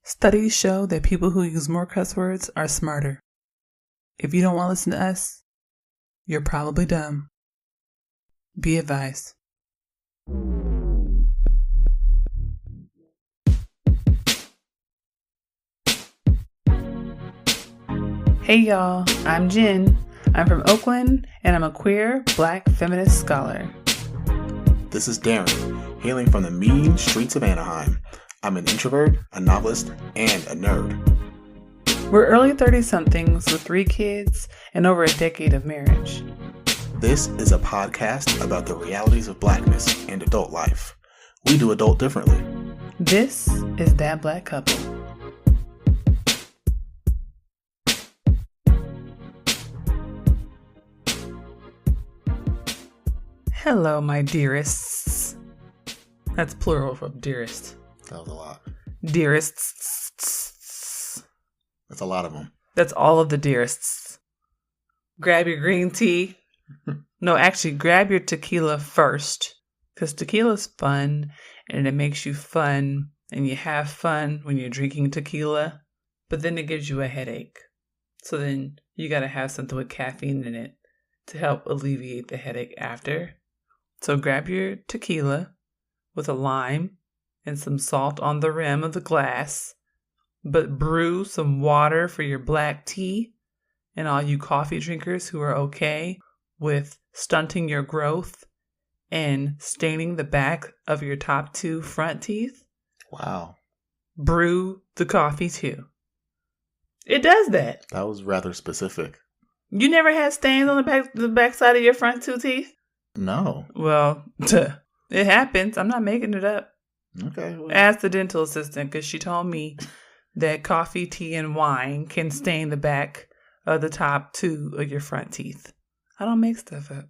Studies show that people who use more cuss words are smarter. If you don't want to listen to us, you're probably dumb. Be advised. Hey y'all, I'm Jenn. I'm from Oakland, and I'm a queer, black, feminist scholar. This is Daren, hailing from the mean streets of Anaheim. I'm an introvert, a novelist, and a nerd. We're early 30-somethings with 3 kids and over a decade of marriage. This is a podcast about the realities of blackness and adult life. We do adult differently. This is That Black Couple. Hello, my dearests. That's plural for dearest. That was a lot. Dearests. That's a lot of them. That's all of the dearests. Grab your green tea. No, actually, grab your tequila first. Because tequila's fun, and it makes you fun, and you have fun when you're drinking tequila. But then it gives you a headache. So then you gotta have something with caffeine in it to help alleviate the headache after. So grab your tequila with a lime and some salt on the rim of the glass, but brew some water for your black tea, and all you coffee drinkers who are okay with stunting your growth and staining the back of your top 2 front teeth. Wow. Brew the coffee too. It does that. That was rather specific. You never had stains on the back side of your front 2 teeth? No. Well, it happens. I'm not making it up. Okay. Well. Ask the dental assistant, because she told me that coffee, tea, and wine can stain the back of the top 2 of your front teeth. I don't make stuff up.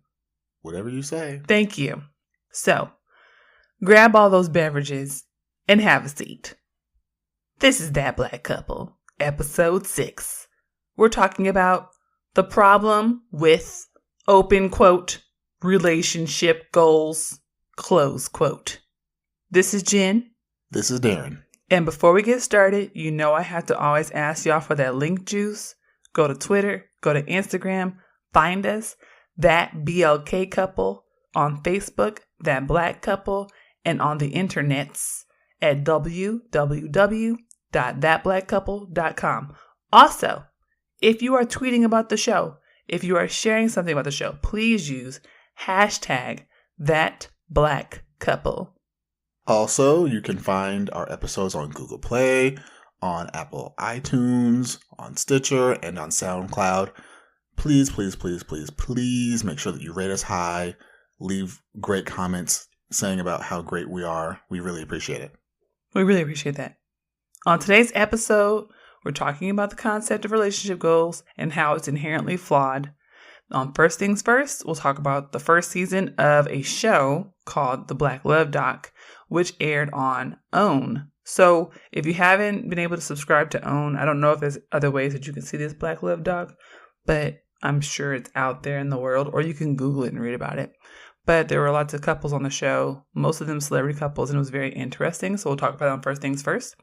Whatever you say. Thank you. So, grab all those beverages and have a seat. This is That Black Couple, episode 6. We're talking about the problem with, open quote, relationship goals, close quote. This is Jenn. This is Daren. And before we get started, you know I have to always ask y'all for that link juice. Go to Twitter, go to Instagram, find us, That BLK Couple, on Facebook, That Black Couple, and on the internets at www.thatblackcouple.com. Also, if you are tweeting about the show, if you are sharing something about the show, please use #ThatBlackCouple. Also, you can find our episodes on Google Play, on Apple iTunes, on Stitcher, and on SoundCloud. Please, please, please, please, please make sure that you rate us high. Leave great comments saying about how great we are. We really appreciate it. We really appreciate that. On today's episode, we're talking about the concept of relationship goals and how it's inherently flawed. On First Things First, we'll talk about the first season of a show called The Black Love Doc, which aired on OWN. So if you haven't been able to subscribe to OWN, I don't know if there's other ways that you can see this Black Love Doc, but I'm sure it's out there in the world, or you can Google it and read about it. But there were lots of couples on the show, most of them celebrity couples, and it was very interesting. So we'll talk about it on First Things First.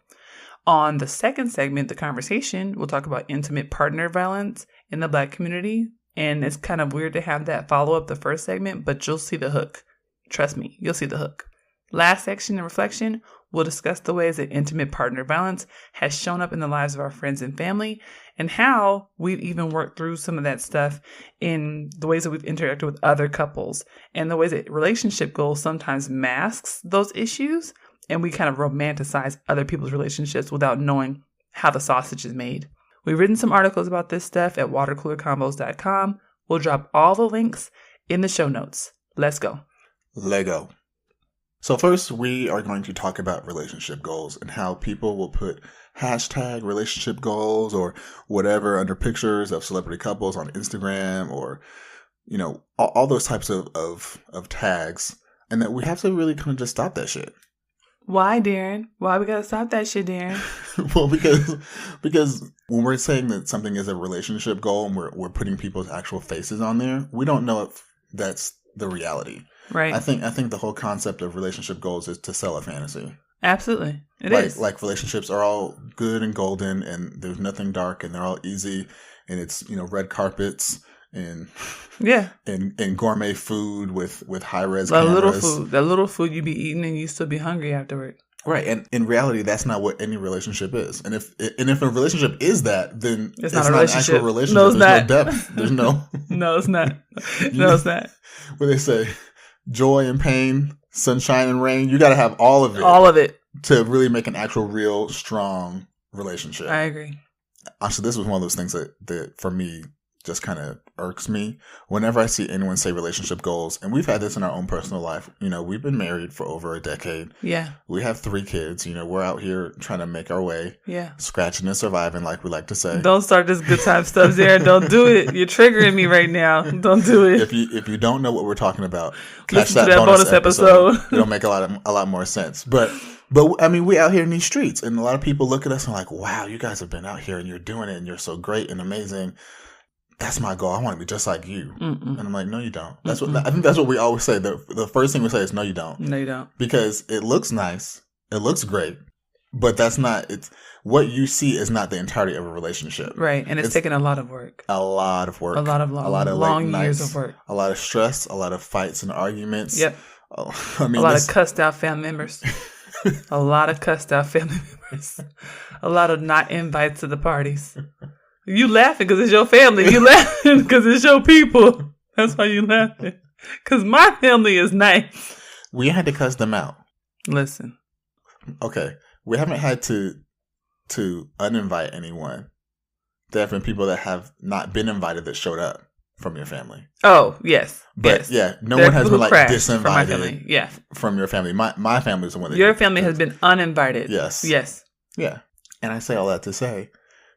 On the second segment, the conversation, we'll talk about intimate partner violence in the Black community. And it's kind of weird to have that follow up the first segment, but you'll see the hook. Trust me, you'll see the hook. Last section and reflection, we'll discuss the ways that intimate partner violence has shown up in the lives of our friends and family, and how we've even worked through some of that stuff in the ways that we've interacted with other couples, and the ways that relationship goals sometimes masks those issues, and we kind of romanticize other people's relationships without knowing how the sausage is made. We've written some articles about this stuff at watercoolercombos.com. We'll drop all the links in the show notes. Let's go. Lego. So first, we are going to talk about relationship goals and how people will put #relationship goals or whatever under pictures of celebrity couples on Instagram, or, you know, all those types of tags, and that we have to really kind of just stop that shit. Why, Daren? Why we gotta stop that shit, Daren? Well, because when we're saying that something is a relationship goal and we're putting people's actual faces on there, we don't know if that's the reality. Right. I think the whole concept of relationship goals is to sell a fantasy. Absolutely. It is. Like relationships are all good and golden and there's nothing dark and they're all easy and it's, red carpets and and gourmet food with high-res cameras. That little food you be eating and you still be hungry afterward. Right. And in reality, that's not what any relationship is. And if a relationship is that, then it's not an actual relationship. No, it's There's not. no depth. There's no... No, it's not. No, it's not. What they say, joy and pain, sunshine and rain, you got to have all of it. All of it. To really make an actual, real, strong relationship. I agree. Actually, this was one of those things that for me, just kind of irks me. Whenever I see anyone say relationship goals, and we've had this in our own personal life, we've been married for over a decade. Yeah. We have 3 kids. We're out here trying to make our way. Yeah. Scratching and surviving, like we like to say. Don't start this good time stuff, Daren. Don't do it. You're triggering me right now. Don't do it. If you don't know what we're talking about, catch that bonus episode. It'll make a lot more sense. But I mean, we out here in these streets, and a lot of people look at us and like, wow, you guys have been out here and you're doing it and you're so great and amazing. That's my goal. I want to be just like you. And I'm like, no, you don't. I think that's what we always say. The first thing we say is, no, you don't. No, you don't. Because it looks nice. It looks great. But that's not, what you see is not the entirety of a relationship. Right. And it's taken a lot of work. A lot of work. A lot of long years of work. A lot of stress. A lot of fights and arguments. Yep. A lot of cussed out family members. A lot of cussed out family members. A lot of not invites to the parties. You laughing because it's your family. You laughing because it's your people. That's why you laughing. Because my family is nice. We had to cuss them out. Listen. Okay. We haven't had to uninvite anyone. There have been people that have not been invited that showed up from your family. Oh, yes. But yes. No one has been disinvited from my family. Yeah. From your family. My family is the one that... Your family has been uninvited. Yes. Yes. Yeah. And I say all that to say...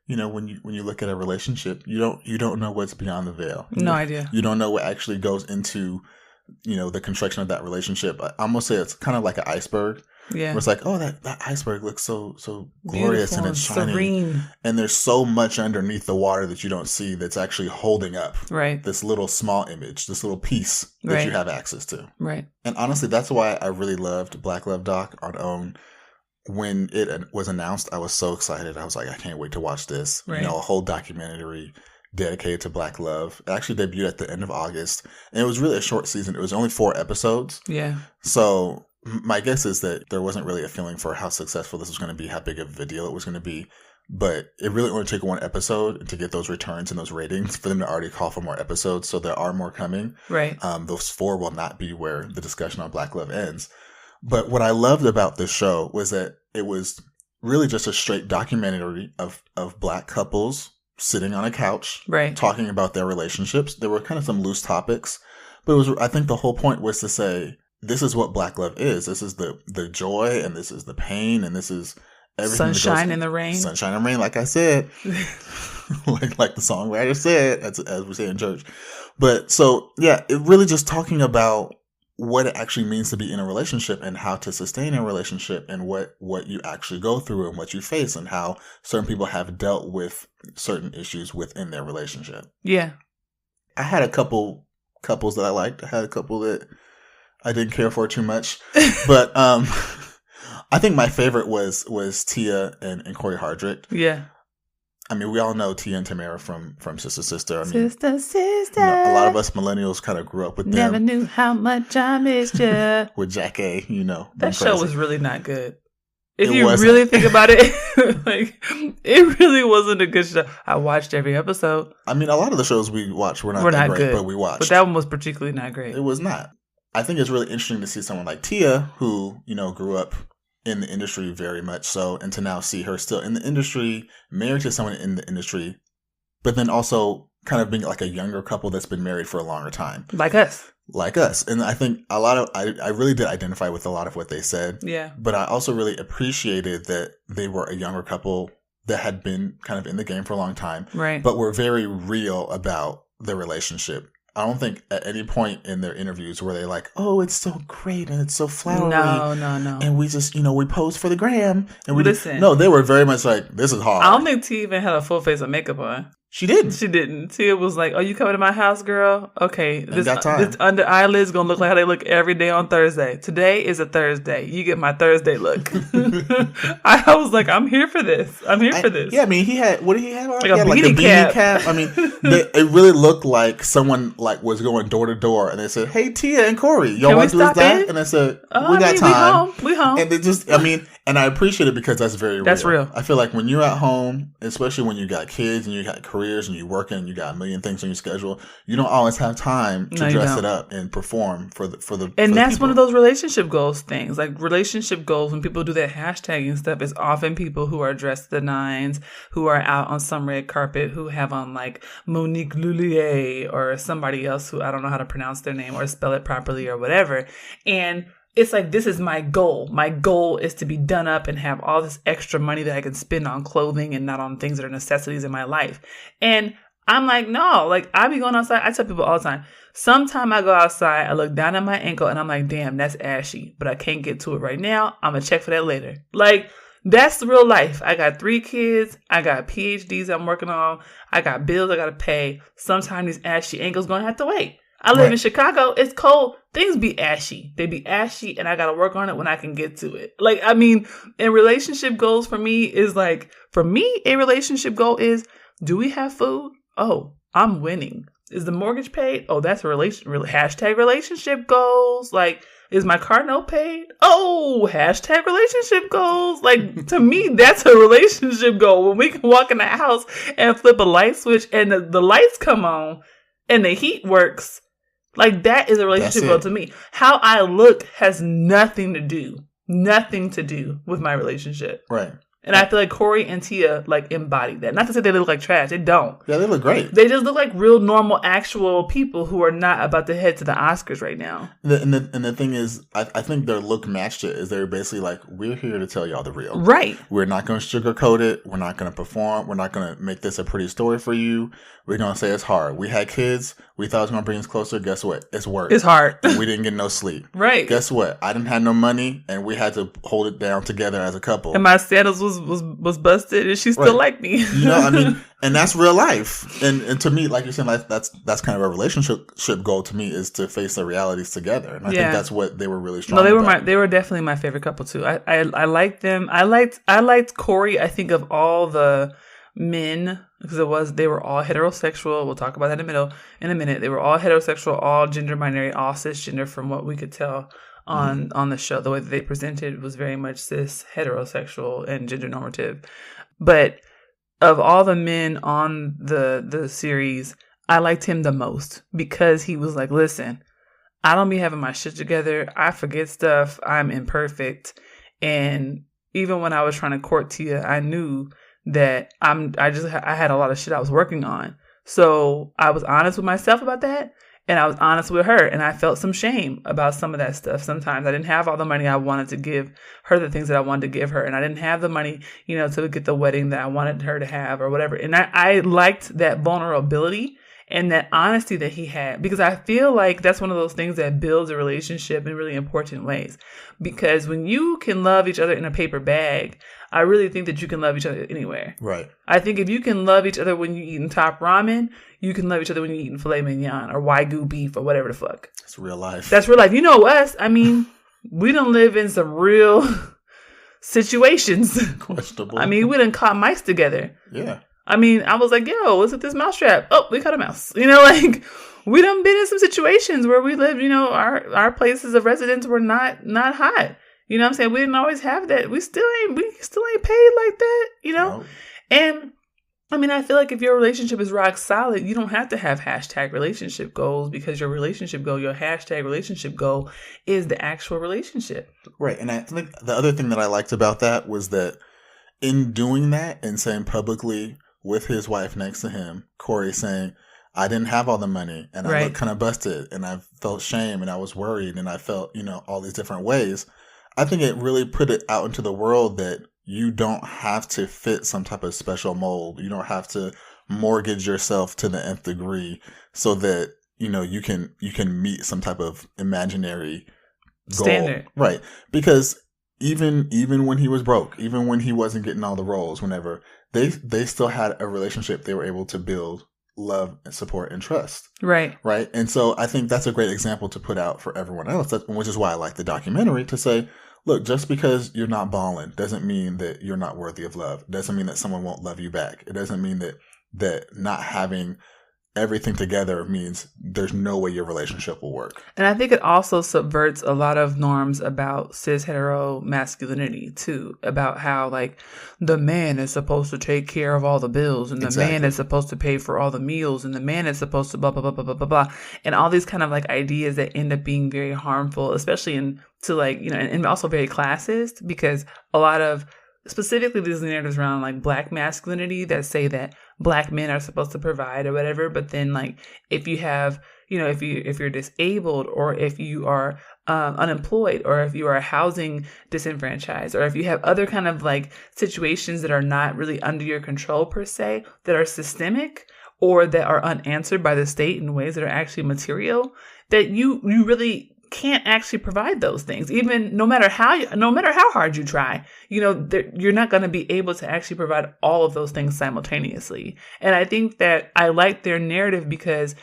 when you look at a relationship, you don't know what's beyond the veil. No idea. You don't know what actually goes into, the construction of that relationship. I almost say it's kind of like an iceberg. Yeah. Where it's like, oh, that iceberg looks so glorious and it's shining. Serene. And there's so much underneath the water that you don't see that's actually holding up this little small image, this little piece that you have access to. Right. And honestly, that's why I really loved Black Love Doc on OWN. When it was announced, I was so excited. I was like, I can't wait to watch this. Right. A whole documentary dedicated to Black love. It actually debuted at the end of August. And it was really a short season. It was only 4 episodes. Yeah. So my guess is that there wasn't really a feeling for how successful this was going to be, how big of a deal it was going to be. But it really only took 1 episode to get those returns and those ratings for them to already call for more episodes. So there are more coming. Right. Those 4 will not be where the discussion on Black love ends. But what I loved about this show was that it was really just a straight documentary of Black couples sitting on a couch, talking about their relationships. There were kind of some loose topics, but I think the whole point was to say, this is what Black love is. This is the joy, and this is the pain, and this is everything. Sunshine in the rain. Sunshine and rain, like I said, like the songwriter said, as we say in church. But so, yeah, it really just talking about what it actually means to be in a relationship and how to sustain a relationship and what you actually go through and what you face and how certain people have dealt with certain issues within their relationship. Yeah. I had a couple couples that I liked. I had a couple that I didn't care for too much. But I think my favorite was Tia and Corey Hardrick. Yeah. I mean, we all know Tia and Tamara from Sister Sister. I mean, Sister. A lot of us millennials kind of grew up with them. Never knew how much I missed you. With Jack A, That show was really not good. If you really think about it, it really wasn't a good show. I watched every episode. I mean, a lot of the shows we watched were not great, good, but we watched. But that one was particularly not great. It was not. I think it's really interesting to see someone like Tia, who, grew up in the industry very much so, and to now see her still in the industry, married to someone in the industry, but then also kind of being like a younger couple that's been married for a longer time. Like us. And I think I really did identify with a lot of what they said. Yeah. But I also really appreciated that they were a younger couple that had been kind of in the game for a long time. Right. But were very real about their relationship. I don't think at any point in their interviews were they like, oh, it's so great and it's so flowery. No. And we just, we posed for the gram. And Listen. No, they were very much like, this is hard. I don't think T even had a full face of makeup on. She didn't. She didn't. Tia was like, "Oh, you coming to my house, girl? Okay, this time. under eyelids gonna look like how they look every day on Thursday. Today is a Thursday. You get my Thursday look." I was like, "I'm here for this. I'm here for this." Yeah, I mean, he had, what did he have on? Like a beanie cap. I mean, it really looked like someone like was going door to door, and they said, "Hey, Tia and Corey, y'all want to do that?" And I said, "We got time. We home." And they just, I mean, and I appreciate it because that's very real. That's real. I feel like when you're at home, especially when you got kids and you got careers and you're working and you got a million things on your schedule, you don't always have time to dress it up and perform for the. And that's people. one of those relationship goals things. Like relationship goals, when people do that hashtagging stuff, is often people who are dressed to the nines, who are out on some red carpet, who have on like Monique Lullier or somebody else who I don't know how to pronounce their name or spell it properly or whatever. And it's like, this is my goal. My goal is to be done up and have all this extra money that I can spend on clothing and not on things that are necessities in my life. And I'm like, no, like I be going outside. I tell people all the time, sometime I go outside, I look down at my ankle and I'm like, damn, that's ashy, but I can't get to it right now. I'm going to check for that later. Like, that's the real life. I got 3 kids. I got PhDs I'm working on. I got bills I got to pay. Sometimes these ashy ankles going to have to wait. I live in Chicago. It's cold. Things be ashy. They be ashy and I got to work on it when I can get to it. Like, I mean, and relationship goals for me is like, for me, a relationship goal is, do we have food? Oh, I'm winning. Is the mortgage paid? Oh, that's a hashtag relationship goals. Like, is my car note paid? Oh, hashtag relationship goals. Like, to me, that's a relationship goal. When we can walk in the house and flip a light switch and the lights come on and the heat works. Like, that is a relationship goal to me. How I look has nothing to do with my relationship. Right. And I feel like Corey and Tia like embody that. Not to say they look like trash. They don't. Yeah, they look great. They just look like real, normal, actual people who are not about to head to the Oscars right now. And the thing is, I think their look matched it. Is they're basically like, we're here to tell y'all the real. Right. We're not going to sugarcoat it. We're not going to perform. We're not going to make this a pretty story for you. We're going to say it's hard. We had kids. We thought it was going to bring us closer. Guess what? It's work. It's hard. And we didn't get no sleep. Right. Guess what? I didn't have no money, and we had to hold it down together as a couple. And my sandals was busted, and she still liked me. You know, I mean, and that's real life. And to me, like you're saying, like, that's kind of a relationship goal to me, is to face the realities together. And I think that's what they were really strong. No, they were definitely my favorite couple too. I liked them. I liked Corey. I think of all the men, because they were all heterosexual. We'll talk about that in a minute. They were all heterosexual, all gender binary, all cisgender, from what we could tell on the show. The way that they presented was very much cis, heterosexual, and gender normative. But of all the men on the series, I liked him the most because he was like, listen, I don't be having my shit together. I forget stuff. I'm imperfect. And even when I was trying to court Tia, I knew that I had a lot of shit I was working on. So I was honest with myself about that. And I was honest with her, and I felt some shame about some of that stuff. Sometimes I didn't have all the money I wanted to give her, the things that I wanted to give her. And I didn't have the money, to get the wedding that I wanted her to have or whatever. And I liked that vulnerability and that honesty that he had, because I feel like that's one of those things that builds a relationship in really important ways. Because when you can love each other in a paper bag, I really think that you can love each other anywhere. Right. I think if you can love each other when you're eating top ramen, you can love each other when you're eating filet mignon or Wagyu beef or whatever the fuck. That's real life. That's real life. You know us. I mean, we don't live in some real situations. Questionable. I mean, we done caught mice together. Yeah. I mean, I was like, yo, what's with this mousetrap? Oh, we caught a mouse. Like, we done been in some situations where we lived, our places of residence were not hot. You know what I'm saying? We didn't always have that. We still ain't paid like that, No. And I mean, I feel like if your relationship is rock solid, you don't have to have hashtag relationship goals, because your relationship goal, your hashtag relationship goal is the actual relationship. Right. And I think the other thing that I liked about that was that in doing that and saying publicly with his wife next to him, Corey saying, I didn't have all the money and I looked kind of busted and I felt shame and I was worried and I felt, all these different ways. I think it really put it out into the world that you don't have to fit some type of special mold. You don't have to mortgage yourself to the nth degree so that, you can meet some type of imaginary goal. Standard. Right. Because even when he was broke, even when he wasn't getting all the roles, whenever they still had a relationship they were able to build love and support and trust. Right. Right. And so I think that's a great example to put out for everyone else, which is why I like the documentary, to say, look, just because you're not balling doesn't mean that you're not worthy of love. It doesn't mean that someone won't love you back. It doesn't mean that not having everything together means there's no way your relationship will work. And I think it also subverts a lot of norms about cis hetero masculinity too, about how like the man is supposed to take care of all the bills, and the man is supposed to pay for all the meals, and the man is supposed to blah, blah, blah, blah, blah, blah, blah. And all these kind of like ideas that end up being very harmful, especially and also very classist, because a lot of specifically these narratives around like Black masculinity that say that Black men are supposed to provide or whatever, but then like if you have, if you're disabled, or if you are unemployed, or if you are housing disenfranchised, or if you have other kind of like situations that are not really under your control per se, that are systemic or that are unanswered by the state in ways that are actually material, that you really can't actually provide those things, even no matter how hard you try. You're not going to be able to actually provide all of those things simultaneously. And I think that I like their narrative because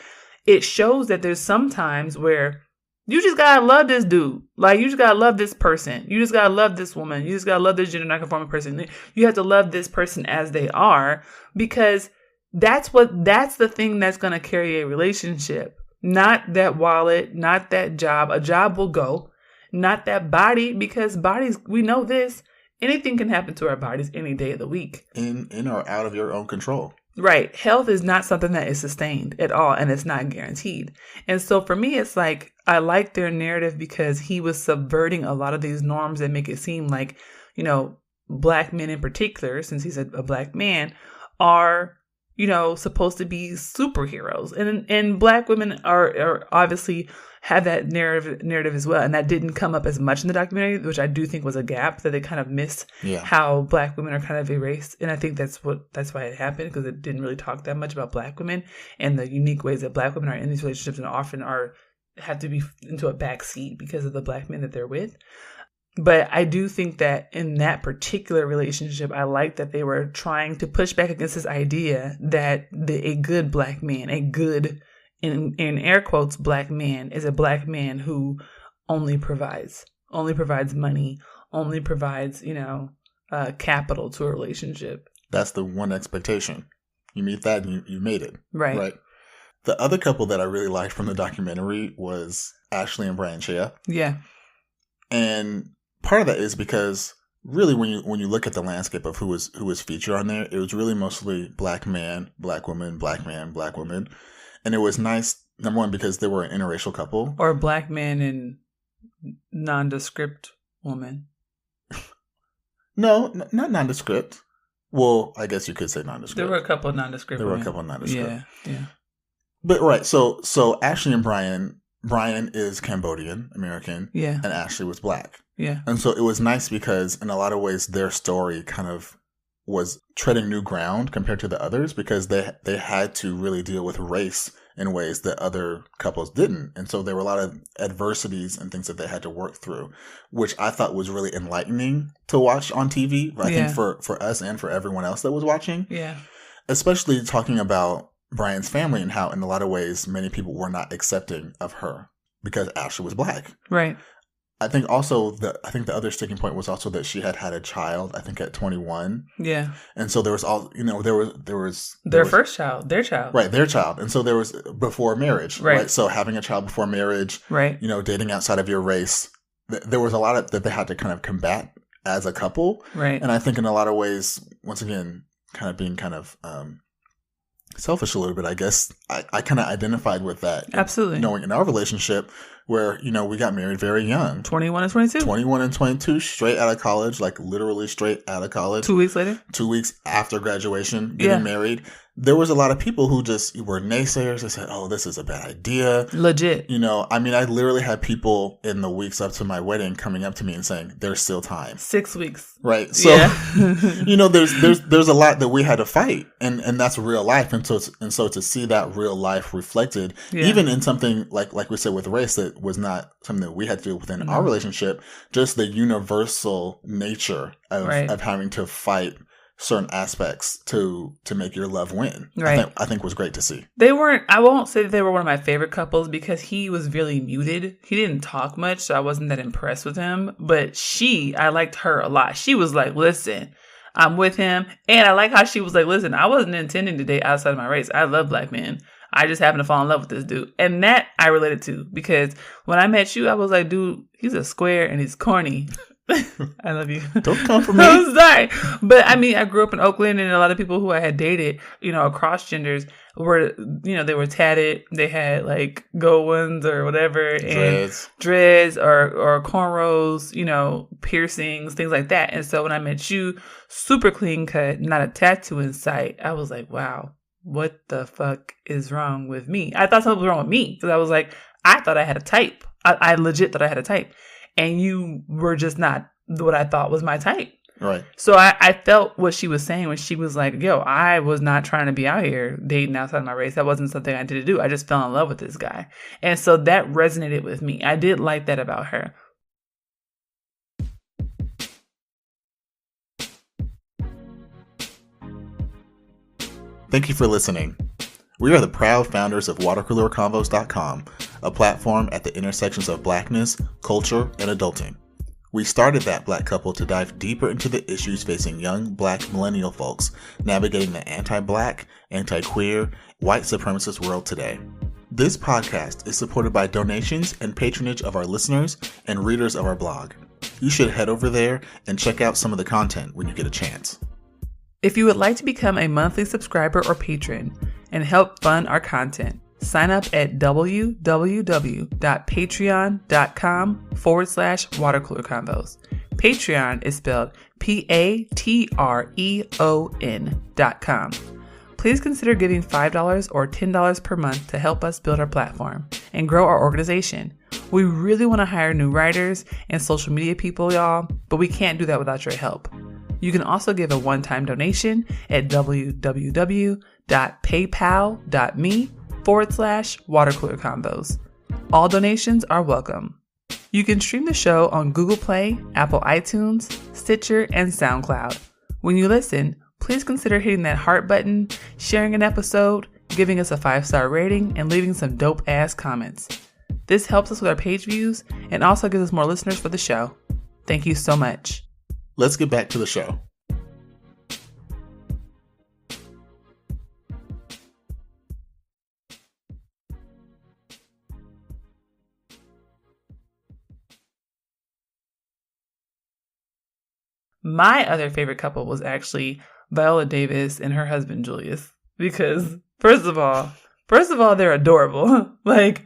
it shows that there's some times where you just gotta love this dude. Like, you just gotta love this person. You just gotta love this woman. You just gotta love this gender nonconforming person. You have to love this person as they are, because that's the thing that's going to carry a relationship. Not that wallet, not that job. A job will go. Not that body, because bodies, we know this. Anything can happen to our bodies any day of the week. In or out of your own control. Right. Health is not something that is sustained at all, and it's not guaranteed. And so for me, it's like, I like their narrative because he was subverting a lot of these norms that make it seem like, Black men in particular, since he's a Black man, are supposed to be superheroes, and Black women are obviously have that narrative as well, and that didn't come up as much in the documentary, which I do think was a gap that they kind of missed. How Black women are kind of erased, and I think that's why it happened, because it didn't really talk that much about Black women and the unique ways that Black women are in these relationships, and often have to be into a backseat because of the Black men that they're with. But I do think that in that particular relationship, I like that they were trying to push back against this idea that a good Black man, a good, in air quotes, Black man, is a Black man who only provides money, only provides, capital to a relationship. That's the one expectation. You meet that and you made it. Right. The other couple that I really liked from the documentary was Ashley and Brian Shea. Yeah. And part of that is because really when you look at the landscape of who was featured on there, it was really mostly Black man, Black woman, Black man, Black woman. And it was nice, number one, because they were an interracial couple. Or Black man and nondescript woman. No, not nondescript. Well, I guess you could say nondescript. There were a couple of nondescript women. Yeah. But right, so Ashley and Brian is Cambodian American, and Ashley was Black. Yeah. And so it was nice because in a lot of ways their story kind of was treading new ground compared to the others, because they had to really deal with race in ways that other couples didn't. And so there were a lot of adversities and things that they had to work through, which I thought was really enlightening to watch on TV. I think for us and for everyone else that was watching. Yeah. Especially talking about Brian's family and how in a lot of ways many people were not accepting of her because Ashley was Black. Right. I think also the other sticking point was also that she had a child, I think at 21. Yeah. And so there was all, there was first child, their child. Right, their child. And so there was before marriage, right? So having a child before marriage, right? Dating outside of your race, there was a lot that they had to kind of combat as a couple. Right. And I think in a lot of ways, once again, kind of being kind of selfish a little bit, I guess, I kind of identified with that. Absolutely. Knowing in our relationship where, we got married very young. 21 and 22. 21 and 22, straight out of college, like literally straight out of college. 2 weeks later? 2 weeks after graduation, getting married. There was a lot of people who just were naysayers. They said, oh, this is a bad idea. Legit. I literally had people in the weeks up to my wedding coming up to me and saying, there's still time. 6 weeks. Right. So, there's a lot that we had to fight, and that's real life. And so to see that real life reflected, even in something like we said with race, that was not something that we had to do within our relationship. Just the universal nature of having to fight certain aspects to make your love win. Right. I think was great to see. They weren't, I won't say that they were one of my favorite couples because he was really muted. He didn't talk much, so I wasn't that impressed with him. But I liked her a lot. She was like, listen, I'm with him. And I like how she was like, listen, I wasn't intending to date outside of my race. I love black men. I just happened to fall in love with this dude. And that I related to because when I met you, I was like, dude, he's a square and he's corny. I love you. Don't come for me. I'm sorry. But I mean, I grew up in Oakland and a lot of people who I had dated, across genders were, they were tatted. They had like gold ones or whatever. Dreads or cornrows, piercings, things like that. And so when I met you, super clean cut, not a tattoo in sight, I was like, wow, what the fuck is wrong with me? I thought something was wrong with me because I was like, I thought I had a type. I legit thought I had a type. And you were just not what I thought was my type. Right. So I felt what she was saying when she was like, yo, I was not trying to be out here dating outside my race. That wasn't something I did to do. I just fell in love with this guy. And so that resonated with me. I did like that about her. Thank you for listening. We are the proud founders of watercoolerconvos.com, a platform at the intersections of blackness, culture, and adulting. We started that black couple to dive deeper into the issues facing young black millennial folks navigating the anti-black, anti-queer, white supremacist world today. This podcast is supported by donations and patronage of our listeners and readers of our blog. You should head over there and check out some of the content when you get a chance. If you would like to become a monthly subscriber or patron and help fund our content, sign up at www.patreon.com/watercoolerconvos. Patreon is spelled Patreon.com. Please consider giving $5 or $10 per month to help us build our platform and grow our organization. We really want to hire new writers and social media people, y'all, but we can't do that without your help. You can also give a one-time donation at www.paypal.me/watercoolerconvos. All donations are welcome. You can stream the show on Google Play, Apple iTunes, Stitcher, and SoundCloud. When you listen, please consider hitting that heart button, sharing an episode, giving us a 5-star rating, and leaving some dope-ass comments. This helps us with our page views and also gives us more listeners for the show. Thank you so much. Let's get back to the show. My other favorite couple was actually Viola Davis and her husband Julius because first of all, they're adorable. Like,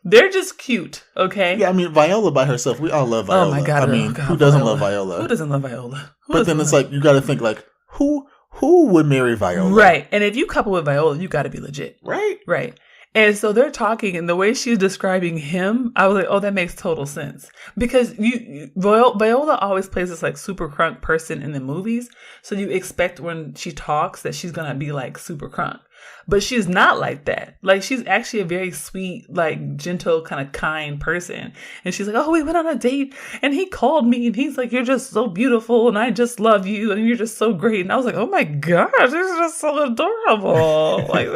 they're just cute, okay? Yeah, I mean, Viola by herself, we all love Viola. Oh my God. Who doesn't love Viola? Who doesn't love Viola? But then it's like, you got to think like, who would marry Viola? Right. And if you couple with Viola, you got to be legit. Right. Right. And so they're talking, and the way she's describing him, I was like, oh, that makes total sense. Because Viola always plays this like super crunk person in the movies. So you expect when she talks that she's going to be like super crunk. But she's not like that. Like, she's actually a very sweet, like, gentle, kind of kind person. And she's like, oh, we went on a date and he called me and he's like, you're just so beautiful and I just love you and you're just so great. And I was like, oh my gosh, this is just so adorable. Like,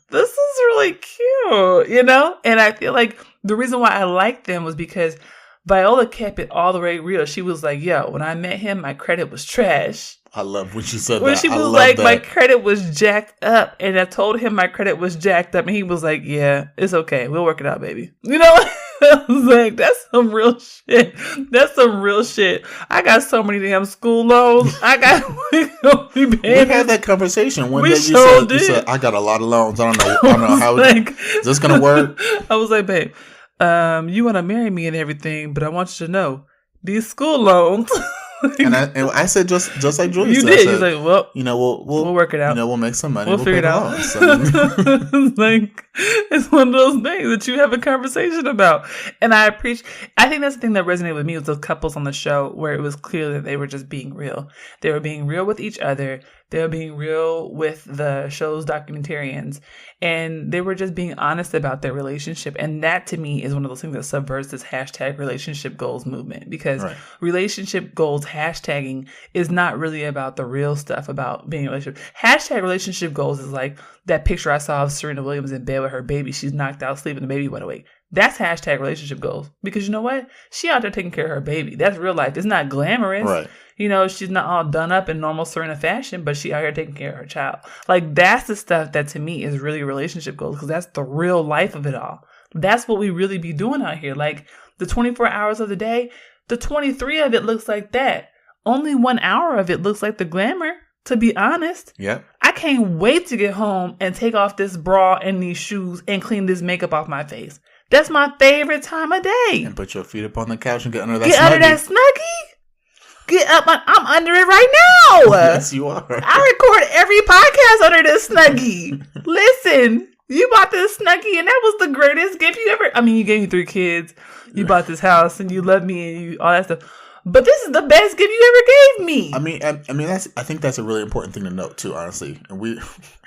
this is really cute, And I feel like the reason why I liked them was because Viola kept it all the way real. She was like, yo, when I met him, my credit was trash. I love when she said that. When she was like, my credit was jacked up. And I told him my credit was jacked up. And he was like, yeah, it's okay. We'll work it out, baby. I was like, that's some real shit. That's some real shit. I got so many damn school loans. We had that conversation one day. You said, I got a lot of loans. I don't know how is this going to work? I was like, babe, you want to marry me and everything, but I want you to know these school loans And I said just like Julie you said. did. I said, He's like, well, we'll work it out. We'll make some money. We'll figure it out. Like, it's one of those things that you have a conversation about. And I think that's the thing that resonated with me was those couples on the show where it was clear that they were just being real. They were being real with each other. They were being real with the show's documentarians. And they were just being honest about their relationship. And that, to me, is one of those things that subverts this hashtag relationship goals movement. Because relationship goals hashtagging is not really about the real stuff about being in a relationship. Hashtag relationship goals is like that picture I saw of Serena Williams in bed with her baby. She's knocked out sleeping, the baby went away. That's hashtag relationship goals. Because you know what? She out there taking care of her baby. That's real life. It's not glamorous. Right. You know, she's not all done up in normal Serena fashion, but she out here taking care of her child. Like, that's the stuff that to me is really relationship goals, because that's the real life of it all. That's what we really be doing out here. Like, the 24 hours of the day, the 23 of it looks like that. Only 1 hour of it looks like the glamour, to be honest. Yeah. I can't wait to get home and take off this bra and these shoes and clean this makeup off my face. That's my favorite time of day. And put your feet up on the couch and get under that Snuggie. Under that Snuggie? Get up. I'm under it right now. Yes, you are. I record every podcast under this Snuggie. Listen, you bought this Snuggie and that was the greatest gift you ever. I mean, you gave me 3 kids. You bought this house and you love me and all that stuff. But this is the best gift you ever gave me. I mean, I think that's a really important thing to note too, honestly. And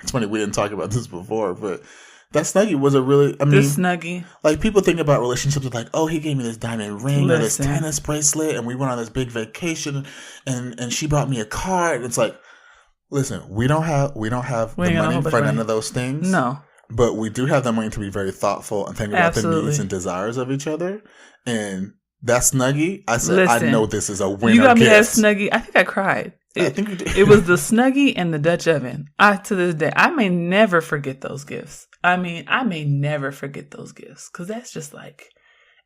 it's funny we didn't talk about this before, but that Snuggie was this Snuggie. Like, people think about relationships with like, oh, he gave me this diamond ring or this tennis bracelet and we went on this big vacation and she brought me a car. And it's like, listen, we don't have the money for none of those things. No. But we do have the money to be very thoughtful and think about the needs and desires of each other. And that Snuggie, I said, listen, I know this is a winner. You got me that Snuggie. I think I cried. I think you did. It was the Snuggie and the Dutch oven. To this day, I may never forget those gifts. I mean, I may never forget those gifts because that's just like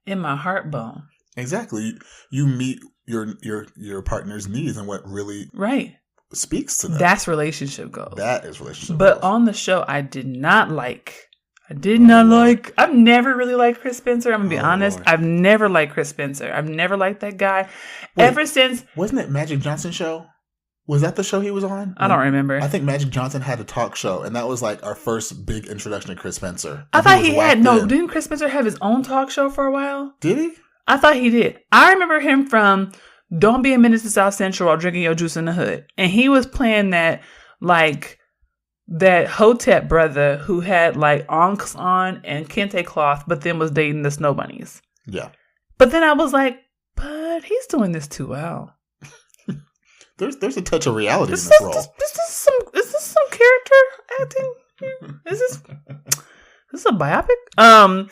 in my heart bone. Exactly. You meet your partner's needs and what really speaks to them. That's relationship goals. That is relationship goals. But on the show, I did not like. I've never really liked Chris Spencer. I'm going to be honest. Lord. I've never liked Chris Spencer. I've never liked that guy. Wait, ever since. Wasn't it Magic Johnson's show? Was that the show he was on? I don't remember. I think Magic Johnson had a talk show, and that was like our first big introduction to Chris Spencer. I thought he had. No, didn't Chris Spencer have his own talk show for a while? Did he? I thought he did. I remember him from Don't Be a Menace to South Central while drinking your juice in the hood. And he was playing that Hotep brother who had like onks on and kente cloth, but then was dating the Snow Bunnies. Yeah. But then I was like, but he's doing this too well. There's a touch of reality in this role. Is this some character acting? Is this a biopic?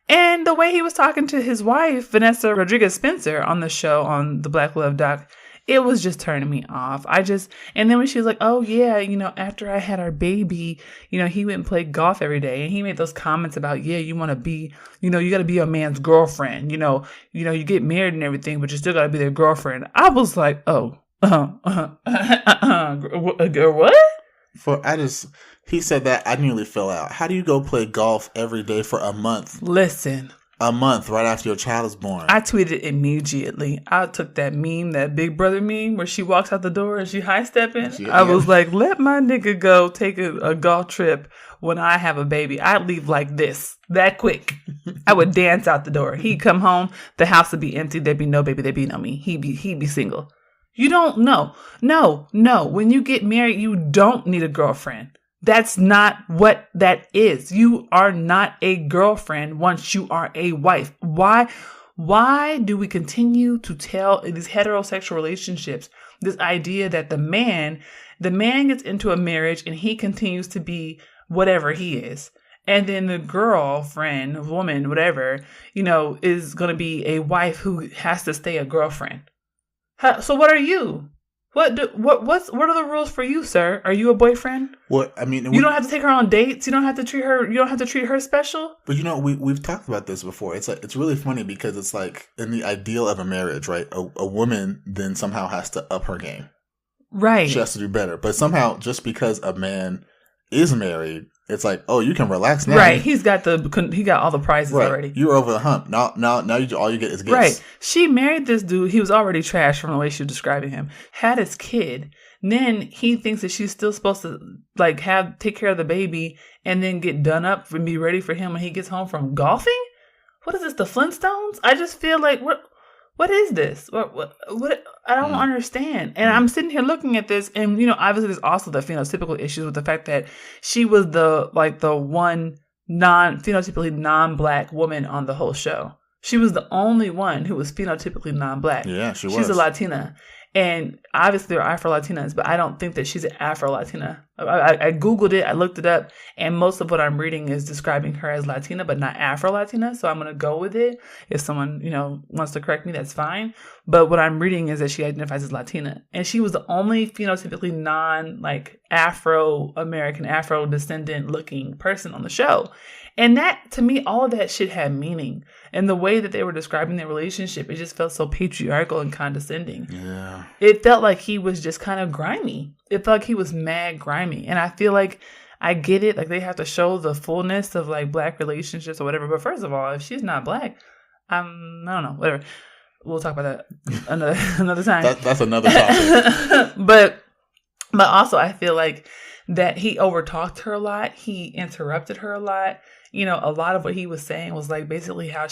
And the way he was talking to his wife, Vanessa Rodriguez Spencer, on the show on the Black Love doc, it was just turning me off. And then when she was like, oh yeah, after I had our baby, he went and played golf every day. And he made those comments about, yeah, you want to be, you got to be a man's girlfriend. You get married and everything, but you still got to be their girlfriend. I was like, oh. What? He said that I nearly fell out. How do you go play golf every day for a month? Listen. A month right after your child is born. I tweeted immediately. I took that meme, that Big Brother meme, where she walks out the door and she high stepping. I was like, let my nigga go take a golf trip when I have a baby. I'd leave like this, that quick. I would dance out the door. He'd come home, the house would be empty. There'd be no baby. There'd be no me. He'd be single. You don't know. No. When you get married, you don't need a girlfriend. That's not what that is. You are not a girlfriend once you are a wife. Why do we continue to tell these heterosexual relationships this idea that the man gets into a marriage and he continues to be whatever he is. And then the girlfriend, woman, whatever, is going to be a wife who has to stay a girlfriend. So what are you? What are the rules for you, sir? Are you a boyfriend? Well, I mean, you don't have to take her on dates. You don't have to treat her special. But we've talked about this before. It's really funny because it's like in the ideal of a marriage, right? A woman then somehow has to up her game. Right. She has to do better. But somehow, just because a man is married, it's like, oh, you can relax now. Right. He got all the prizes already. You're over the hump. Now all you get is gifts. Right. She married this dude. He was already trashed from the way she was describing him. Had his kid. Then he thinks that she's still supposed to like take care of the baby and then get done up and be ready for him when he gets home from golfing. What is this? The Flintstones? I just feel like what is this? What I don't understand. And I'm sitting here looking at this, and obviously there's also the phenotypical issues with the fact that she was the one phenotypically non-black woman on the whole show. She was the only one who was phenotypically non-black. Yeah, she was. She's a Latina. And obviously there are Afro-Latinas, but I don't think that she's an Afro-Latina. I Googled it, I looked it up, and most of what I'm reading is describing her as Latina, but not Afro-Latina. So I'm going to go with it. If someone, wants to correct me, that's fine. But what I'm reading is that she identifies as Latina. And she was the only phenotypically Afro-American, Afro-descendant looking person on the show. And that, to me, all of that shit had meaning. And the way that they were describing their relationship, it just felt so patriarchal and condescending. Yeah. It felt like he was just kind of grimy. It felt like he was mad grimy. And I feel like I get it. Like, they have to show the fullness of, like, black relationships or whatever. But first of all, if she's not black, I don't know, whatever. We'll talk about that another time. That's another topic. But also, I feel like that he overtalked her a lot. He interrupted her a lot. A lot of what he was saying was like basically how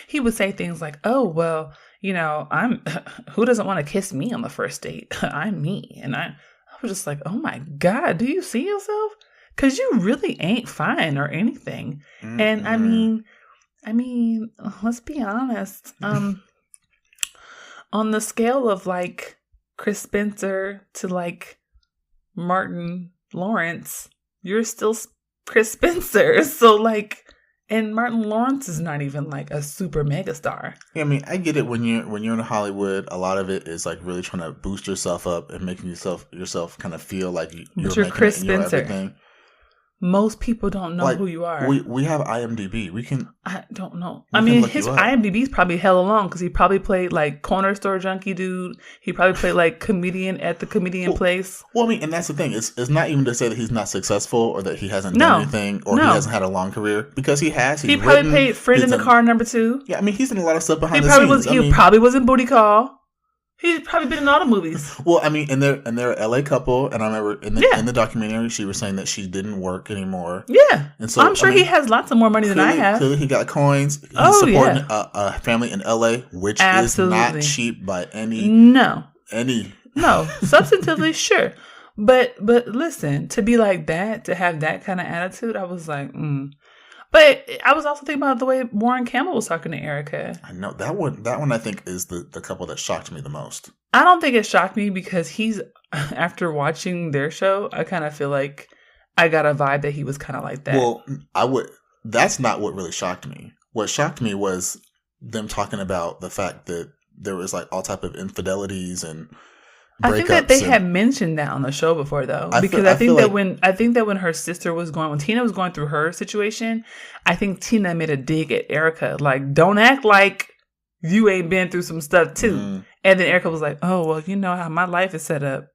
he would say things like, oh, well, who doesn't want to kiss me on the first date? I'm me. And I was just like, oh my God, do you see yourself? Because you really ain't fine or anything. Mm-hmm. And I mean, let's be honest. On the scale of like Chris Spencer to like Martin Lawrence, you're still Chris Spencer. So like, and Martin Lawrence is not even like a super mega star. Yeah, I mean, I get it when you're in Hollywood. A lot of it is like really trying to boost yourself up and making yourself kind of feel like you're Chris Spencer. Everything. Most people don't know who you are. We have IMDb. I don't know. I mean, his IMDb is probably hella long because he probably played like corner store junkie dude. He probably played like comedian at the comedian place. Well, I mean, and that's the thing. It's not even to say that he's not successful or that he hasn't done anything or he hasn't had a long career, because he has. He probably played Friend in the Car #2. Yeah, I mean, he's in a lot of stuff behind the scenes. He probably was in Booty Call. He's probably been in all the movies. Well, I mean, and they're an LA couple, and I remember in the documentary she was saying that she didn't work anymore. Yeah, and so I'm sure he has lots of more money than I have. Clearly, he got coins. He's supporting a family in LA, which is not cheap by any. No, substantively sure, but listen, to be like that, to have that kind of attitude, I was like, But I was also thinking about the way Warren Campbell was talking to Erica. I know that one I think is the couple that shocked me the most. I don't think it shocked me because after watching their show, I kind of feel like I got a vibe that he was kind of like that. Well, that's not what really shocked me. What shocked me was them talking about the fact that there was like all type of infidelities and I think that they had mentioned that on the show before, though, because I think that when her sister when Tina was going through her situation, I think Tina made a dig at Erica, like, don't act like you ain't been through some stuff too. Mm. And then Erica was like, oh, well, you know how my life is set up.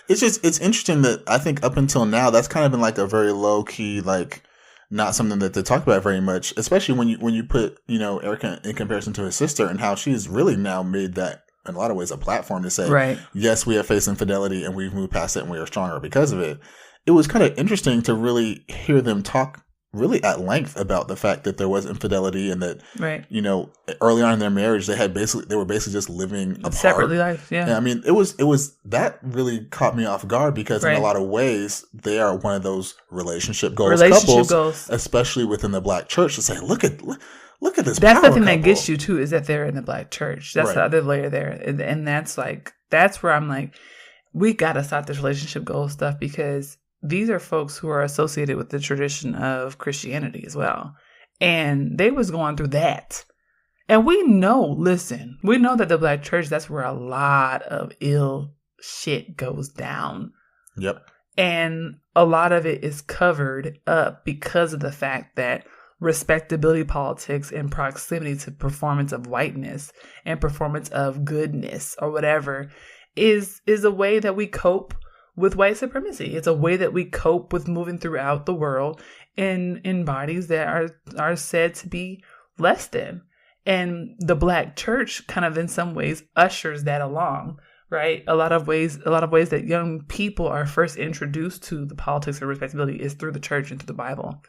It's interesting that I think up until now, that's kind of been like a very low key, like not something that they talk about very much, especially when you put, Erica in comparison to her sister and how she's really now made that, in a lot of ways, a platform to say, right, yes, we have faced infidelity and we've moved past it and we are stronger because of it. It was kind of interesting to really hear them talk really at length about the fact that there was infidelity and that, right, early on in their marriage, they were basically just living apart. Separately life, yeah. And I mean, it was that really caught me off guard because in a lot of ways, they are one of those relationship couples, especially within the Black church, to say, look at this. That's the thing that gets you too, is that they're in the Black church. That's the other layer there. And that's where I'm like, we got to stop this relationship goals stuff, because these are folks who are associated with the tradition of Christianity as well. And they was going through that. And we know that the Black church, that's where a lot of ill shit goes down. Yep. And a lot of it is covered up because of the fact that respectability politics and proximity to performance of whiteness and performance of goodness or whatever is a way that we cope with white supremacy. It's a way that we cope with moving throughout the world in bodies that are said to be less than. And the Black church kind of in some ways ushers that along, right? A lot of ways that young people are first introduced to the politics of respectability is through the church and through the Bible.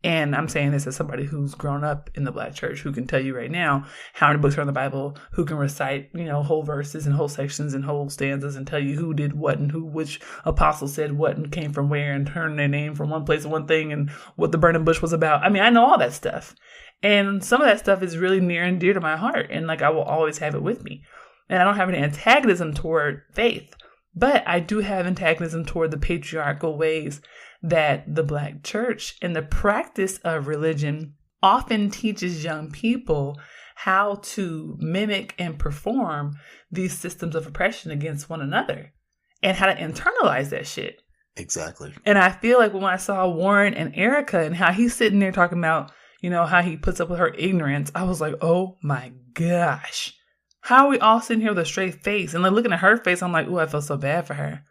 And I'm saying this as somebody who's grown up in the Black church, who can tell you right now how many books are in the Bible, who can recite, whole verses and whole sections and whole stanzas and tell you who did what and which apostle said what and came from where and turned their name from one place to one thing and what the burning bush was about. I mean, I know all that stuff. And some of that stuff is really near and dear to my heart. And I will always have it with me. And I don't have any antagonism toward faith, but I do have antagonism toward the patriarchal ways that the Black church and the practice of religion often teaches young people how to mimic and perform these systems of oppression against one another and how to internalize that shit. Exactly. And I feel like when I saw Warren and Erica and how he's sitting there talking about, how he puts up with her ignorance, I was like, oh my gosh. How are we all sitting here with a straight face? And looking at her face, I'm like, oh, I feel so bad for her.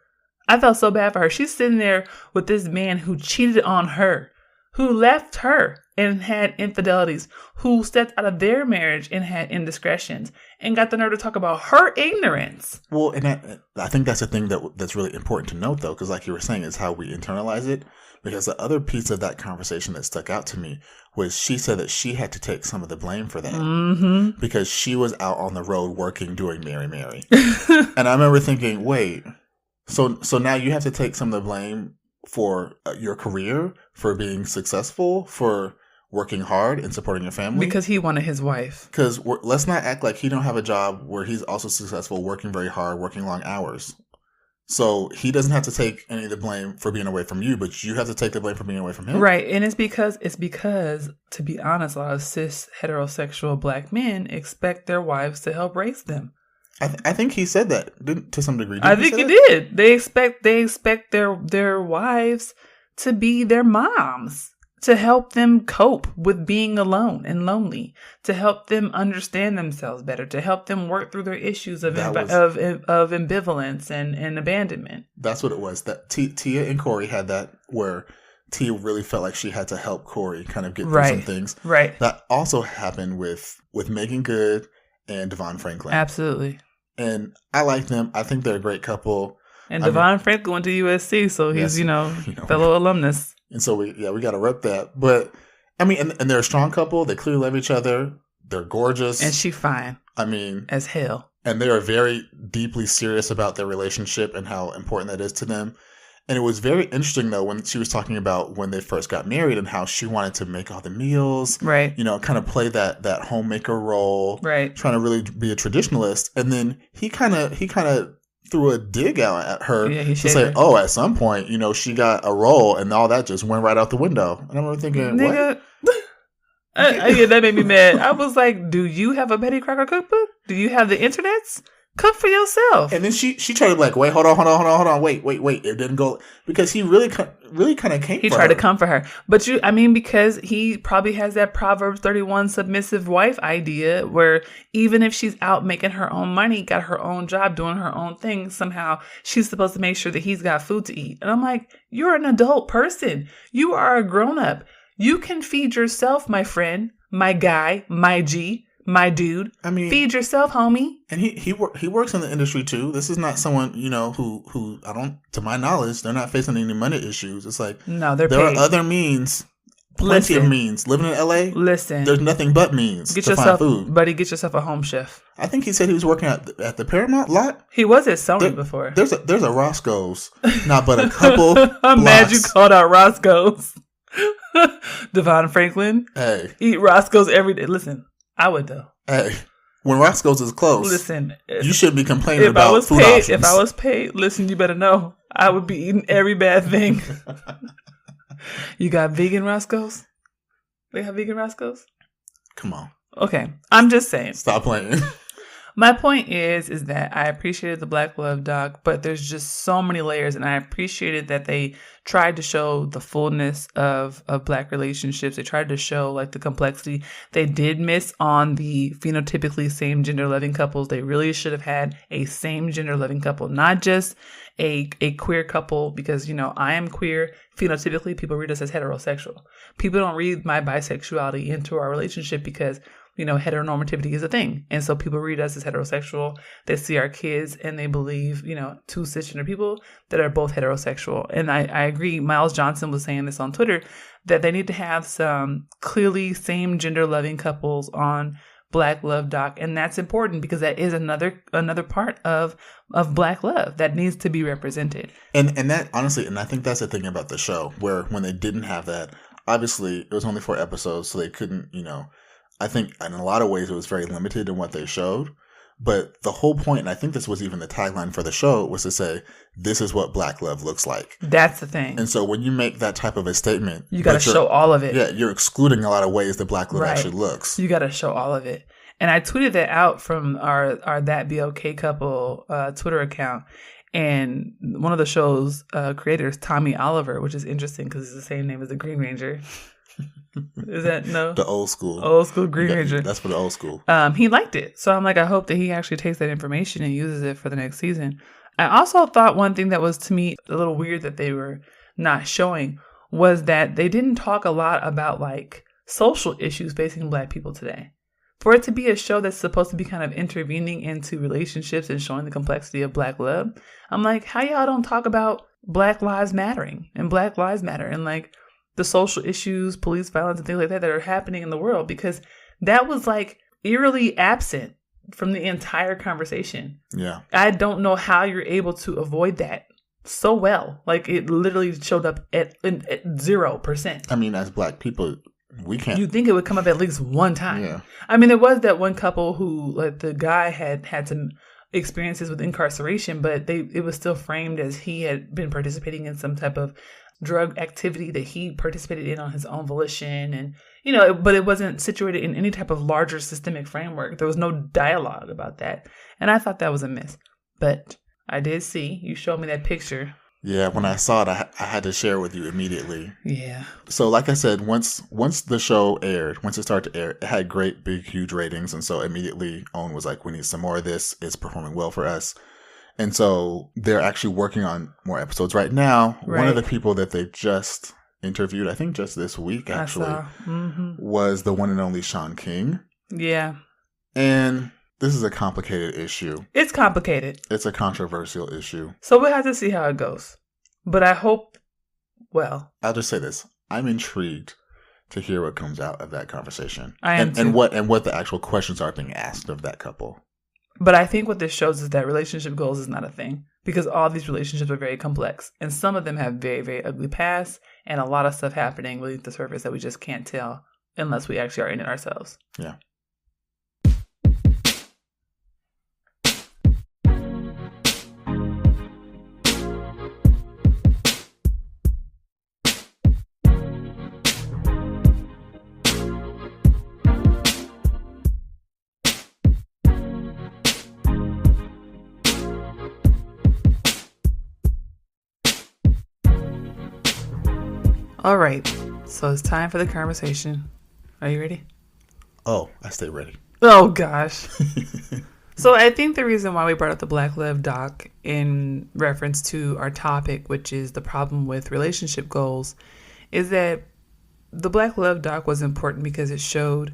I felt so bad for her. She's sitting there with this man who cheated on her, who left her and had infidelities, who stepped out of their marriage and had indiscretions, and got the nerve to talk about her ignorance. Well, and I think that's the thing that's really important to note, though, because like you were saying, is how we internalize it. Because the other piece of that conversation that stuck out to me was she said that she had to take some of the blame for that because she was out on the road working, doing Mary. And I remember thinking, wait, so now you have to take some of the blame for your career, for being successful, for working hard and supporting your family? Because he wanted his wife. Because let's not act like he don't have a job where he's also successful, working very hard, working long hours. So he doesn't have to take any of the blame for being away from you, but you have to take the blame for being away from him. Right. And it's because, to be honest, a lot of cis heterosexual Black men expect their wives to help raise them. I think he said that to some degree. I think he did. They expect their wives to be their moms, to help them cope with being alone and lonely, to help them understand themselves better, to help them work through their issues of ambivalence and abandonment. That's what it was. That Tia and Corey had that, where Tia really felt like she had to help Corey kind of get through some things. Right. That also happened with Megan Good and Devon Franklin. Absolutely. And I like them. I think they're a great couple. And Devon Franklin went to USC, so he's, fellow alumnus. And so we got to rep that. But I mean, and they're a strong couple. They clearly love each other. They're gorgeous. And she fine. I mean, as hell. And they are very deeply serious about their relationship and how important that is to them. And it was very interesting, though, when she was talking about when they first got married and how she wanted to make all the meals. Right. Kind of play that homemaker role. Right. Trying to really be a traditionalist. And then he kind of threw a dig out at her to say, at some point, she got a role and all that just went right out the window. And I remember thinking, nigga, what? That made me mad. I was like, do you have a Betty Crocker cookbook? Do you have the internets? Cook for yourself. And then she tried to be like, wait, hold on. Wait. It didn't go. Because he really kind of came He tried to come for her. But because he probably has that Proverbs 31 submissive wife idea where even if she's out making her own money, got her own job, doing her own thing, somehow she's supposed to make sure that he's got food to eat. And I'm like, you're an adult person. You are a grown up. You can feed yourself, my friend, my guy, my G. My dude, I mean, feed yourself, homie. And he works in the industry too. This is not someone who I don't, to my knowledge, they're not facing any money issues. It's like no, there paid. Are other means, plenty of means. Living in LA, there's nothing but means to find food. Buddy, get yourself a home chef. I think he said he was working at the Paramount lot. He was at Sony before. There's a Roscoe's, not but a couple. I'm mad you called out Roscoe's. Devon Franklin, hey, eat Roscoe's every day. Listen. I would though. Hey, when Roscoe's is closed, listen, you shouldn't be complaining about food options. If I was paid, listen, you better know I would be eating every bad thing. You got vegan Roscoe's? They have vegan Roscoe's? Come on. Okay, I'm just saying. Stop playing. My point is that I appreciated the Black Love doc, but there's just so many layers, and I appreciated that they tried to show the fullness of Black relationships. They tried to show like the complexity. They did miss on the phenotypically same gender loving couples. They really should have had a same gender loving couple, not just a queer couple, because, you know, I am queer. Phenotypically, people read us as heterosexual. People don't read my bisexuality into our relationship because, you know, heteronormativity is a thing. And so people read us as heterosexual. They see our kids and they believe, you know, two cisgender people that are both heterosexual. And I agree. Miles Johnson was saying this on Twitter, that they need to have some clearly same gender loving couples on Black Love doc. And that's important because that is another part of Black love that needs to be represented. And that, honestly, and I think that's the thing about the show, where when they didn't have that, obviously it was only 4 episodes, so they couldn't, you know, I think in a lot of ways it was very limited in what they showed. But the whole point, and I think this was even the tagline for the show, was to say, this is what Black love looks like. That's the thing. And so when you make that type of a statement, you got to show all of it. Yeah, you're excluding a lot of ways that Black love actually looks. You got to show all of it. And I tweeted that out from our That Be Okay Couple Twitter account. And one of the show's creators, Tommy Oliver, which is interesting because it's the same name as the Green Ranger. Is that no? The old school Green Ranger. That's for the old school. He liked it. So I'm like, I hope that he actually takes that information and uses it for the next season. I also thought one thing that was, to me, a little weird that they were not showing was that they didn't talk a lot about like social issues facing Black people today. For it to be a show that's supposed to be kind of intervening into relationships and showing the complexity of Black love, I'm like, how y'all don't talk about Black Lives Mattering and Black Lives Matter and like the social issues, police violence and things like that are happening in the world? Because that was like eerily absent from the entire conversation. Yeah. I don't know how you're able to avoid that so well. Like it literally showed up at 0%. I mean, as Black people, we can't. You'd think it would come up at least one time. Yeah. I mean, there was that one couple who, like, the guy had some experiences with incarceration, but it was still framed as he had been participating in some type of drug activity that he participated in on his own volition. And, you know, but it wasn't situated in any type of larger systemic framework. There was no dialogue about that. And I thought that was a miss. But I did see, you showed me that picture. Yeah, when I saw it, I had to share it with you immediately. Yeah. So like I said, once the show aired, once it started to air, it had great, big, huge ratings. And so immediately Owen was like, we need some more of this. It's performing well for us. And so they're actually working on more episodes right now. Right. One of the people that they just interviewed, I think just this week actually, was the one and only Sean King. Yeah. And this is a complicated issue. It's complicated. It's a controversial issue. So we'll have to see how it goes. But I hope, well. I'll just say this. I'm intrigued to hear what comes out of that conversation. I am too. And what the actual questions are being asked of that couple. But I think what this shows is that relationship goals is not a thing. Because all these relationships are very complex. And some of them have very, very ugly pasts. And a lot of stuff happening beneath the surface that we just can't tell unless we actually are in it ourselves. Yeah. All right, so it's time for the conversation. Are you ready? Oh, I stay ready. Oh, gosh. So I think the reason why we brought up the Black Love doc in reference to our topic, which is the problem with relationship goals, is that the Black Love doc was important because it showed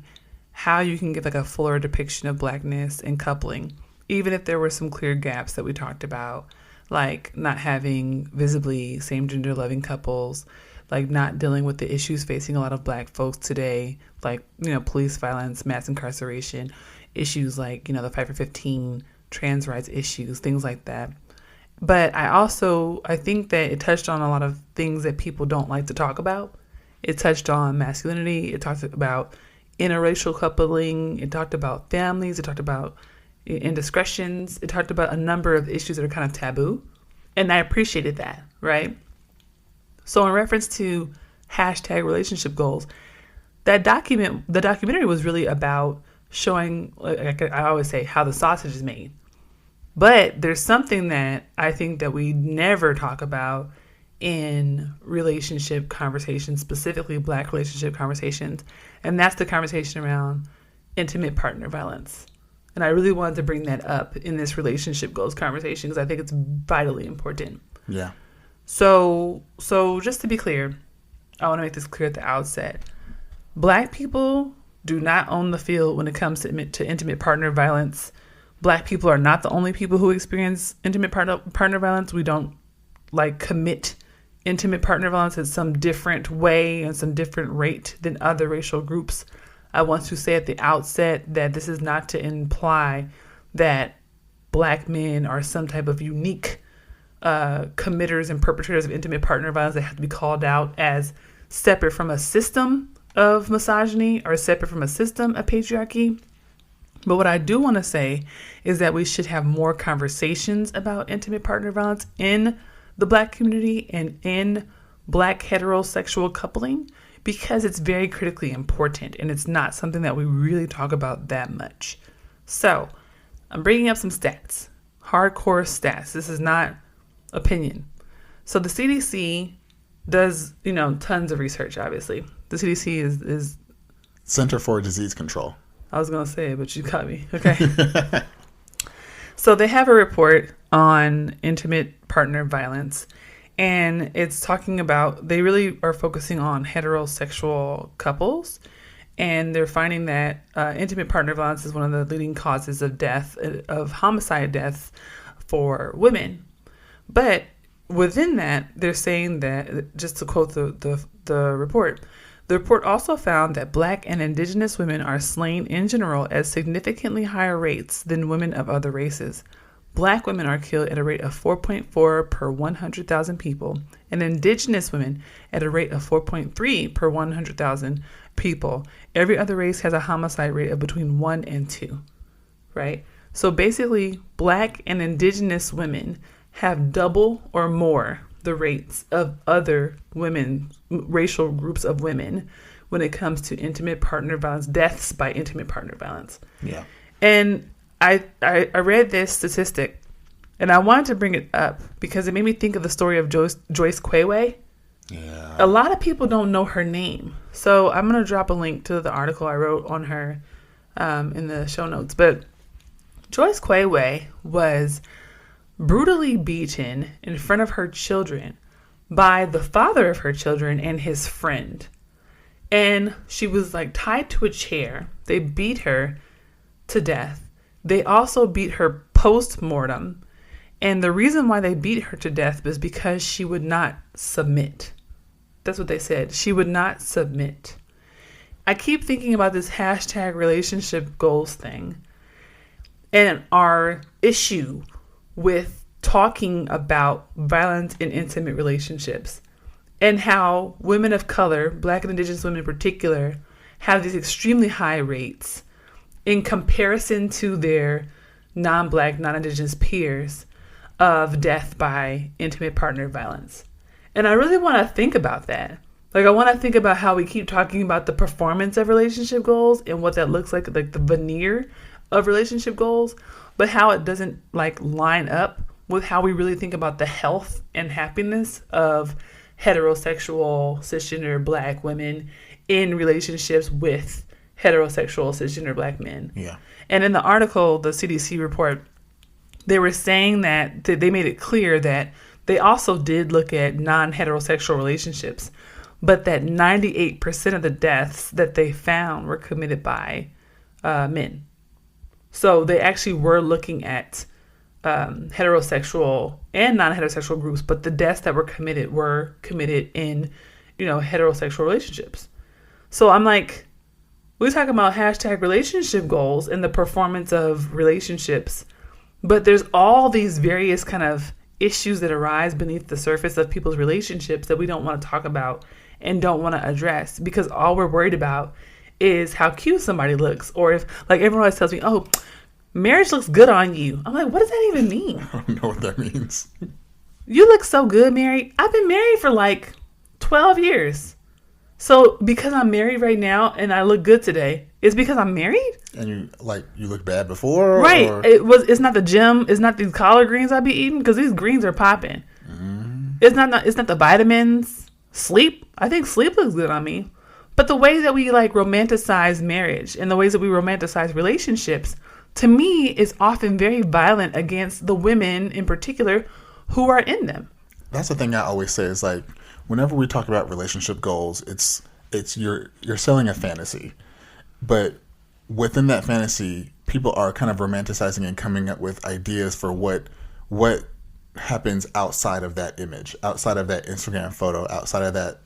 how you can give like a fuller depiction of Blackness and coupling, even if there were some clear gaps that we talked about, like not having visibly same-gender loving couples, like not dealing with the issues facing a lot of Black folks today, like, you know, police violence, mass incarceration, issues like, you know, the Fight for 15, trans rights issues, things like that. But I think that it touched on a lot of things that people don't like to talk about. It touched on masculinity. It talked about interracial coupling. It talked about families. It talked about indiscretions. It talked about a number of issues that are kind of taboo. And I appreciated that, right? So in reference to # relationship goals, the documentary was really about showing, like I always say, how the sausage is made. But there's something that I think that we never talk about in relationship conversations, specifically Black relationship conversations, and that's the conversation around intimate partner violence. And I really wanted to bring that up in this relationship goals conversation because I think it's vitally important. Yeah. So just to be clear, I want to make this clear at the outset. Black people do not own the field when it comes to intimate partner violence. Black people are not the only people who experience intimate partner violence. We don't commit intimate partner violence in some different way and some different rate than other racial groups. I want to say at the outset that this is not to imply that Black men are some type of unique committers and perpetrators of intimate partner violence that have to be called out as separate from a system of misogyny or separate from a system of patriarchy. But what I do want to say is that we should have more conversations about intimate partner violence in the Black community and in Black heterosexual coupling because it's very critically important and it's not something that we really talk about that much. So I'm bringing up some stats, hardcore stats. This is not opinion. So the CDC does, tons of research, obviously. The CDC is Center for Disease Control. I was going to say it, but you caught me. Okay. So they have a report on intimate partner violence, and it's talking about, they really are focusing on heterosexual couples, and they're finding that intimate partner violence is one of the leading causes of death, of homicide deaths for women. But within that, they're saying that, just to quote the report, the report also found that Black and Indigenous women are slain in general at significantly higher rates than women of other races. Black women are killed at a rate of 4.4 per 100,000 people, and Indigenous women at a rate of 4.3 per 100,000 people. Every other race has a homicide rate of between 1 and 2, right? So basically, Black and Indigenous women have double or more the rates of other women, racial groups of women, when it comes to intimate partner violence, deaths by intimate partner violence. Yeah. And I read this statistic, and I wanted to bring it up because it made me think of the story of Joyce Quayway. Yeah. A lot of people don't know her name. So I'm going to drop a link to the article I wrote on her in the show notes. But Joyce Quayway was brutally beaten in front of her children by the father of her children and his friend. And she was tied to a chair. They beat her to death. They also beat her post-mortem. And the reason why they beat her to death was because she would not submit. That's what they said. She would not submit. I keep thinking about this hashtag relationship goals thing and our issue with talking about violence in intimate relationships and how women of color, Black and Indigenous women in particular, have these extremely high rates in comparison to their non-Black, non-Indigenous peers of death by intimate partner violence. And I really want to think about that. I want to think about how we keep talking about the performance of relationship goals and what that looks like the veneer of relationship goals, but how it doesn't line up with how we really think about the health and happiness of heterosexual cisgender Black women in relationships with heterosexual cisgender Black men. Yeah. And in the article, the CDC report, they were saying that they made it clear that they also did look at non-heterosexual relationships, but that 98% of the deaths that they found were committed by men. So they actually were looking at heterosexual and non-heterosexual groups, but the deaths that were committed in, heterosexual relationships. So I'm we're talking about hashtag relationship goals and the performance of relationships, but there's all these various kind of issues that arise beneath the surface of people's relationships that we don't want to talk about and don't want to address because all we're worried about is how cute somebody looks, or if everyone always tells me, oh, marriage looks good on you. I'm what does that even mean? I don't know what that means. You look so good, Mary. I've been married for 12 years. So because I'm married right now and I look good today, It's because I'm married. And you look bad before, right? Or? It's not the gym. It's not these collard greens I be eating, because these greens are popping. It's not the vitamins. Sleep. I think sleep looks good on me. But the way that we like romanticize marriage and the ways that we romanticize relationships, to me, is often very violent against the women in particular who are in them. That's the thing I always say is like, whenever we talk about relationship goals, it's you're selling a fantasy, but within that fantasy, people are kind of romanticizing and coming up with ideas for what happens outside of that image, outside of that Instagram photo, outside of that,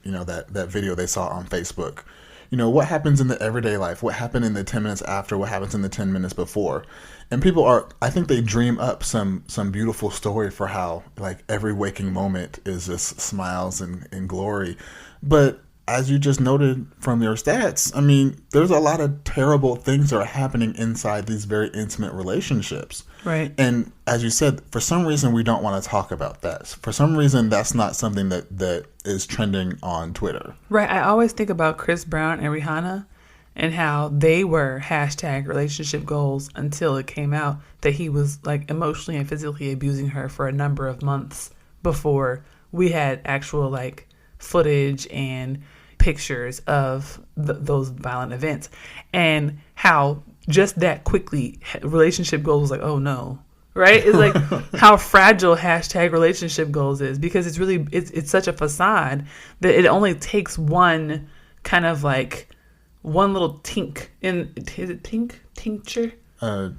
that video they saw on Facebook. What happens in the everyday life, what happened in the 10 minutes after, what happens in the 10 minutes before. And people I think they dream up some beautiful story for how like every waking moment is just smiles and glory. But as you just noted from your stats, I mean, there's a lot of terrible things that are happening inside these very intimate relationships. Right. And as you said, for some reason, we don't want to talk about that. For some reason, that's not something that is trending on Twitter. Right. I always think about Chris Brown and Rihanna and how they were hashtag relationship goals until it came out that he was like emotionally and physically abusing her for a number of months before we had actual like footage and pictures of those violent events, and how just that quickly relationship goals was like, oh no, right? It's like how fragile hashtag relationship goals is, because it's really it's such a facade that it only takes one kind of like one little tink in, is it tincture? Are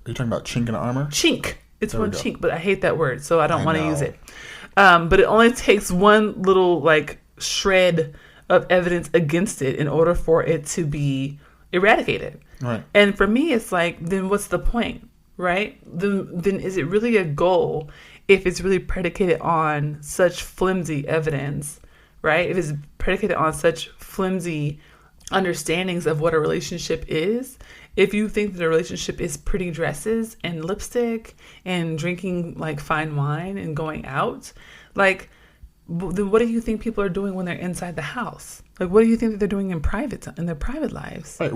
you talking about chink in armor? Chink. It's there one chink, but I hate that word, so I don't want to use it. But it only takes one little like shred of evidence against it in order for it to be eradicated. Right. And for me, it's like, then what's the point, right? Then is it really a goal if it's really predicated on such flimsy evidence, right? If it's predicated on such flimsy understandings of what a relationship is. If you think that a relationship is pretty dresses and lipstick and drinking like fine wine and going out, like, then what do you think people are doing when they're inside the house? Like, what do you think that they're doing in their private lives? Right.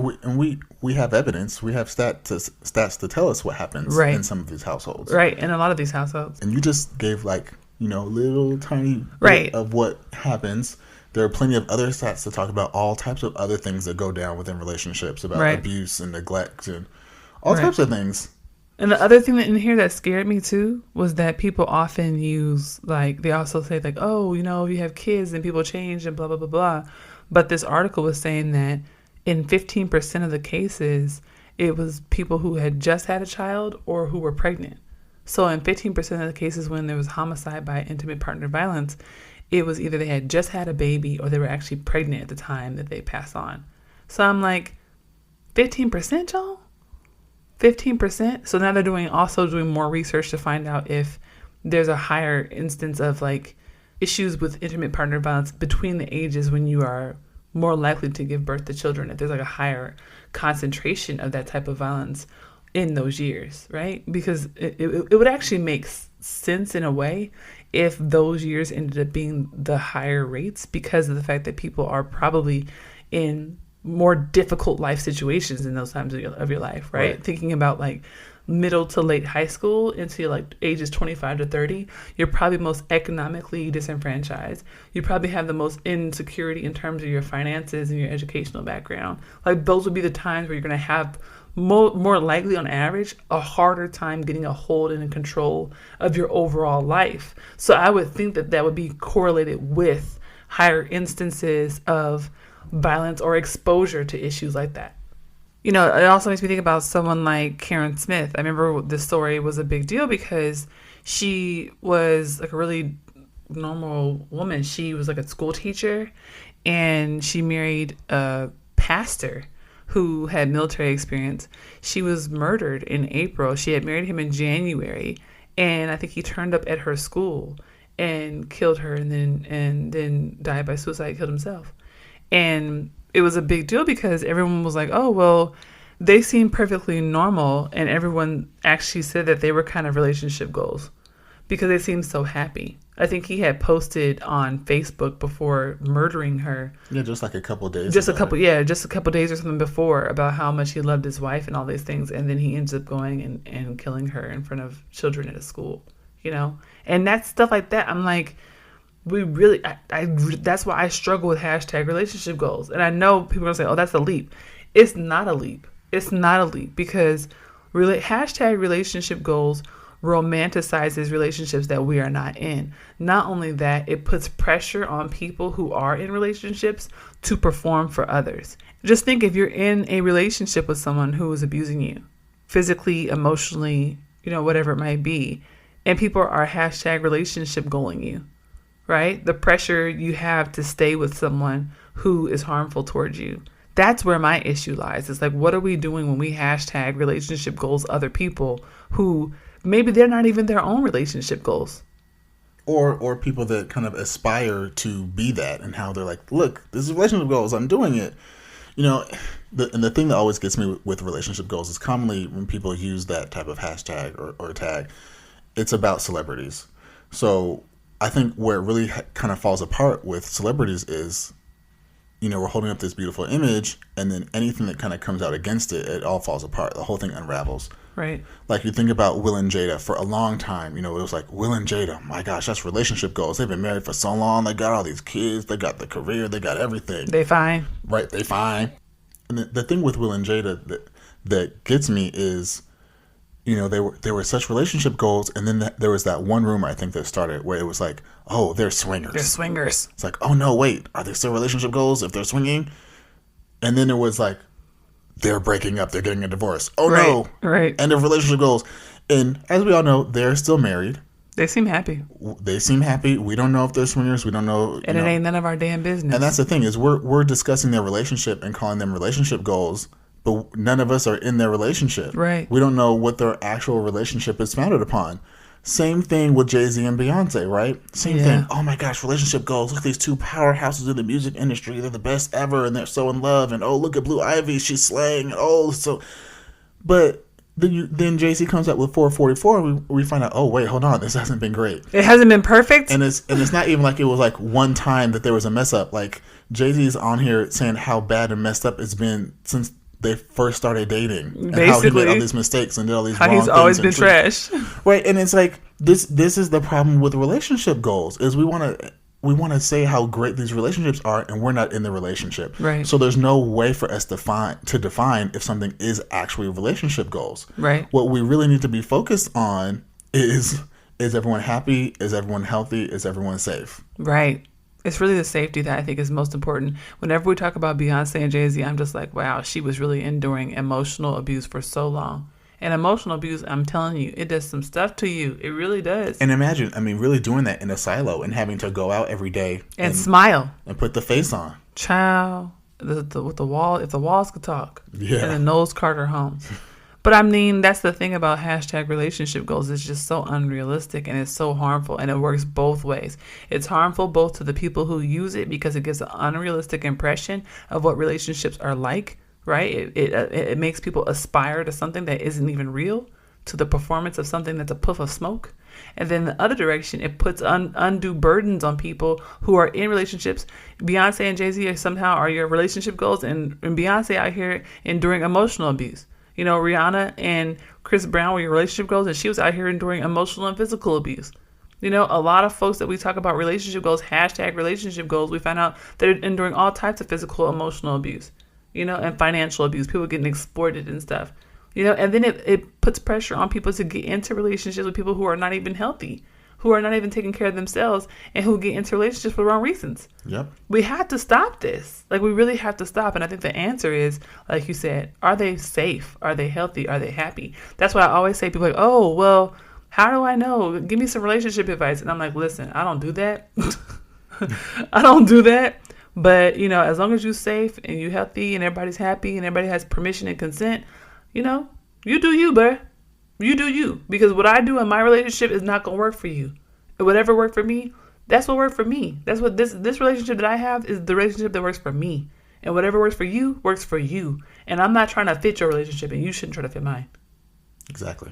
We have evidence. We have stats to tell us what happens in some of these households. Right. In a lot of these households. And you just gave like, little tiny bit of what happens. There are plenty of other stats to talk about all types of other things that go down within relationships, about abuse and neglect and all types of things. And the other thing in here that scared me too was that people often use, like, they also say like, oh, you have kids and people change and blah, blah, blah, blah. But this article was saying that in 15% of the cases, it was people who had just had a child or who were pregnant. So in 15% of the cases when there was homicide by intimate partner violence, it was either they had just had a baby or they were actually pregnant at the time that they passed on. So I'm like, 15%, y'all? 15%? So now they're also doing more research to find out if there's a higher instance of like issues with intimate partner violence between the ages when you are more likely to give birth to children, if there's like a higher concentration of that type of violence in those years, right? Because it would actually make sense in a way if those years ended up being the higher rates, because of the fact that people are probably in more difficult life situations in those times of your life, right? Thinking about like middle to late high school into like ages 25 to 30, you're probably most economically disenfranchised. You probably have the most insecurity in terms of your finances and your educational background. Like those would be the times where you're going to have more likely on average a harder time getting a hold and control of your overall life. So I would think that would be correlated with higher instances of violence or exposure to issues like that. It also makes me think about someone like Karen Smith. I remember this story was a big deal because she was like a really normal woman. She was like a school teacher, and she married a pastor who had military experience. She was murdered in April. She had married him in January, and I think he turned up at her school and killed her, and then died by suicide, killed himself. And it was a big deal because everyone was like, oh, well, they seem perfectly normal. And everyone actually said that they were kind of relationship goals because they seem so happy. I think he had posted on Facebook before murdering her. Yeah, just like a couple of days. Just a couple days or something before, about how much he loved his wife and all these things. And then he ends up going and killing her in front of children at a school, And that's stuff like that. I'm like, we really, that's why I struggle with hashtag relationship goals. And I know people are going to say, oh, that's a leap. It's not a leap. It's not a leap, because hashtag relationship goals romanticizes relationships that we are not in. Not only that, it puts pressure on people who are in relationships to perform for others. Just think, if you're in a relationship with someone who is abusing you physically, emotionally, whatever it might be, and people are hashtag relationship goaling you, right? The pressure you have to stay with someone who is harmful towards you. That's where my issue lies. It's like, what are we doing when we hashtag relationship goals other people who maybe they're not even their own relationship goals? Or people that kind of aspire to be that, and how they're like, look, this is relationship goals, I'm doing it. The thing that always gets me with relationship goals is commonly when people use that type of hashtag or tag, it's about celebrities. So I think where it really kind of falls apart with celebrities is, we're holding up this beautiful image, and then anything that kind of comes out against it, it all falls apart. The whole thing unravels. Right. Like, you think about Will and Jada for a long time. It was like, Will and Jada, my gosh, that's relationship goals. They've been married for so long. They got all these kids. They got the career. They got everything. They fine. Right. They fine. And the thing with Will and Jada that gets me is, they were such relationship goals, and then there was that one rumor, I think, that started where it was like, oh, they're swingers. They're swingers. It's like, oh no, wait, are they still relationship goals if they're swinging? And then it was like, they're breaking up, they're getting a divorce. Oh no, right. End of relationship goals. And as we all know, they're still married. They seem happy. We don't know if they're swingers. We don't know. And it ain't none of our damn business. And that's the thing, is we're discussing their relationship and calling them relationship goals, but none of us are in their relationship. Right. We don't know what their actual relationship is founded upon. Same thing with Jay-Z and Beyonce, right? Same thing. Oh my gosh, relationship goals. Look at these two powerhouses in the music industry. They're the best ever, and they're so in love. And oh, look at Blue Ivy. She's slaying. And oh, so. But then Jay-Z comes out with 444, and we find out, oh wait, hold on, this hasn't been great. It hasn't been perfect. And it's not even like it was like one time that there was a mess up. Like, Jay-Z's on here saying how bad and messed up it's been since they first started dating, and how he made all these mistakes and did all these wrong things. How he's always been trash. Right, and it's like this is the problem with relationship goals, is we want to say how great these relationships are, and we're not in the relationship. Right. So there's no way for us to define if something is actually relationship goals. Right. What we really need to be focused on is everyone happy? Is everyone healthy? Is everyone safe? Right. It's really the safety that I think is most important. Whenever we talk about Beyonce and Jay-Z, I'm just like, wow, she was really enduring emotional abuse for so long. And emotional abuse, I'm telling you, it does some stuff to you. It really does. And imagine, really doing that in a silo and having to go out every day and smile and put the face on. Child, with the wall, if the walls could talk. Yeah. And the Knowles Carter home. But I mean, that's the thing about hashtag relationship goals. It's just so unrealistic, and it's so harmful, and it works both ways. It's harmful both to the people who use it, because it gives an unrealistic impression of what relationships are like, right? It makes people aspire to something that isn't even real, to the performance of something that's a puff of smoke. And then the other direction, it puts undue burdens on people who are in relationships. Beyonce and Jay-Z somehow are your relationship goals, and Beyonce out here enduring emotional abuse. Rihanna and Chris Brown were your relationship goals, and she was out here enduring emotional and physical abuse. A lot of folks that we talk about relationship goals, hashtag relationship goals, we find out they're enduring all types of physical, emotional abuse, and financial abuse, people getting exploited and stuff, and then it puts pressure on people to get into relationships with people who are not even healthy, who are not even taking care of themselves, and who get into relationships for the wrong reasons. Yep. We have to stop this. We really have to stop. And I think the answer is, like you said, are they safe? Are they healthy? Are they happy? That's why I always say, people are like, oh, well, how do I know? Give me some relationship advice. And I'm like, listen, I don't do that. I don't do that. But, as long as you're safe and you're healthy and everybody's happy and everybody has permission and consent, you do you, bruh. You do you. Because what I do in my relationship is not going to work for you. And whatever worked for me, that's what worked for me. That's what this relationship that I have is the relationship that works for me. And whatever works for you, works for you. And I'm not trying to fit your relationship, and you shouldn't try to fit mine. Exactly.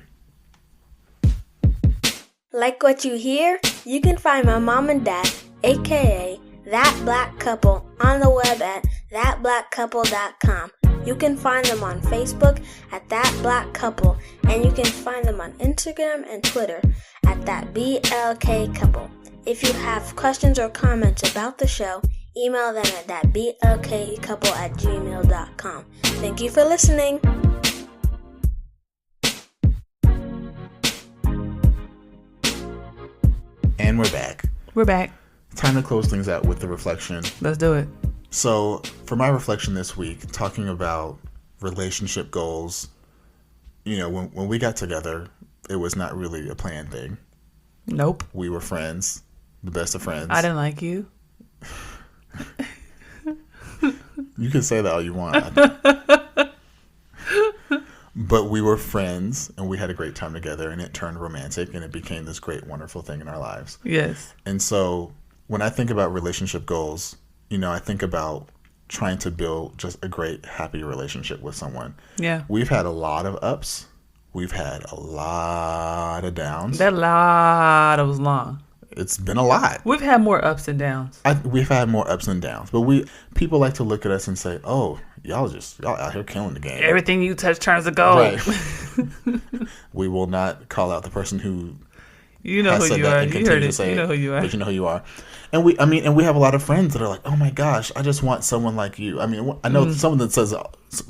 Like what you hear? You can find my mom and dad, aka That Black Couple, on the web at thatblackcouple.com. You can find them on Facebook at That Black Couple, and you can find them on Instagram and Twitter at That BLK Couple. If you have questions or comments about the show, email them at thatblkcouple@gmail.com. Thank you for listening. And we're back. We're back. Time to close things out with the reflection. Let's do it. So, for my reflection this week, talking about relationship goals, when we got together, it was not really a planned thing. Nope. We were friends, the best of friends. I didn't like you. You can say that all you want. But we were friends, and we had a great time together, and it turned romantic, and it became this great, wonderful thing in our lives. Yes. And so, when I think about relationship goals, I think about trying to build just a great, happy relationship with someone. Yeah. We've had a lot of ups. We've had a lot of downs. That lot was long. It's been a lot. We've had more ups and downs. We've had more ups and downs. But people like to look at us and say, oh, y'all out here killing the game. Everything you touch turns to gold. Right. We will not call out the person who you know who you are. You heard it. You know who you are. But you know who you are. And we have a lot of friends that are like, oh my gosh, I just want someone like you. I mean, I know someone that says,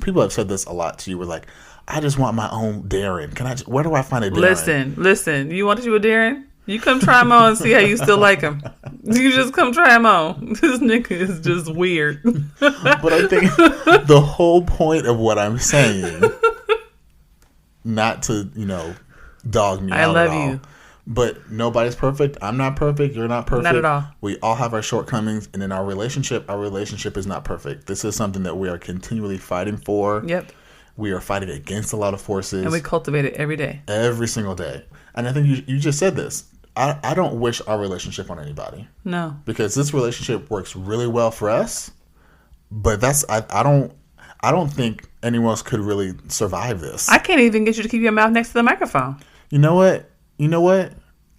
people have said this a lot to you. We're like, I just want my own Daren. Where do I find a Daren? Listen. You want you a Daren? You come try him on and see how you still like him. You just come try him on. This nigga is just weird. But I think the whole point of what I'm saying, not to, dog me out I love at all, you. but nobody's perfect. I'm not perfect. You're not perfect. Not at all. We all have our shortcomings. And in our relationship is not perfect. This is something that we are continually fighting for. Yep. We are fighting against a lot of forces. And we cultivate it every day. Every single day. And I think you just said this. I don't wish our relationship on anybody. No. Because this relationship works really well for us. But I don't think anyone else could really survive this. I can't even get you to keep your mouth next to the microphone. You know what?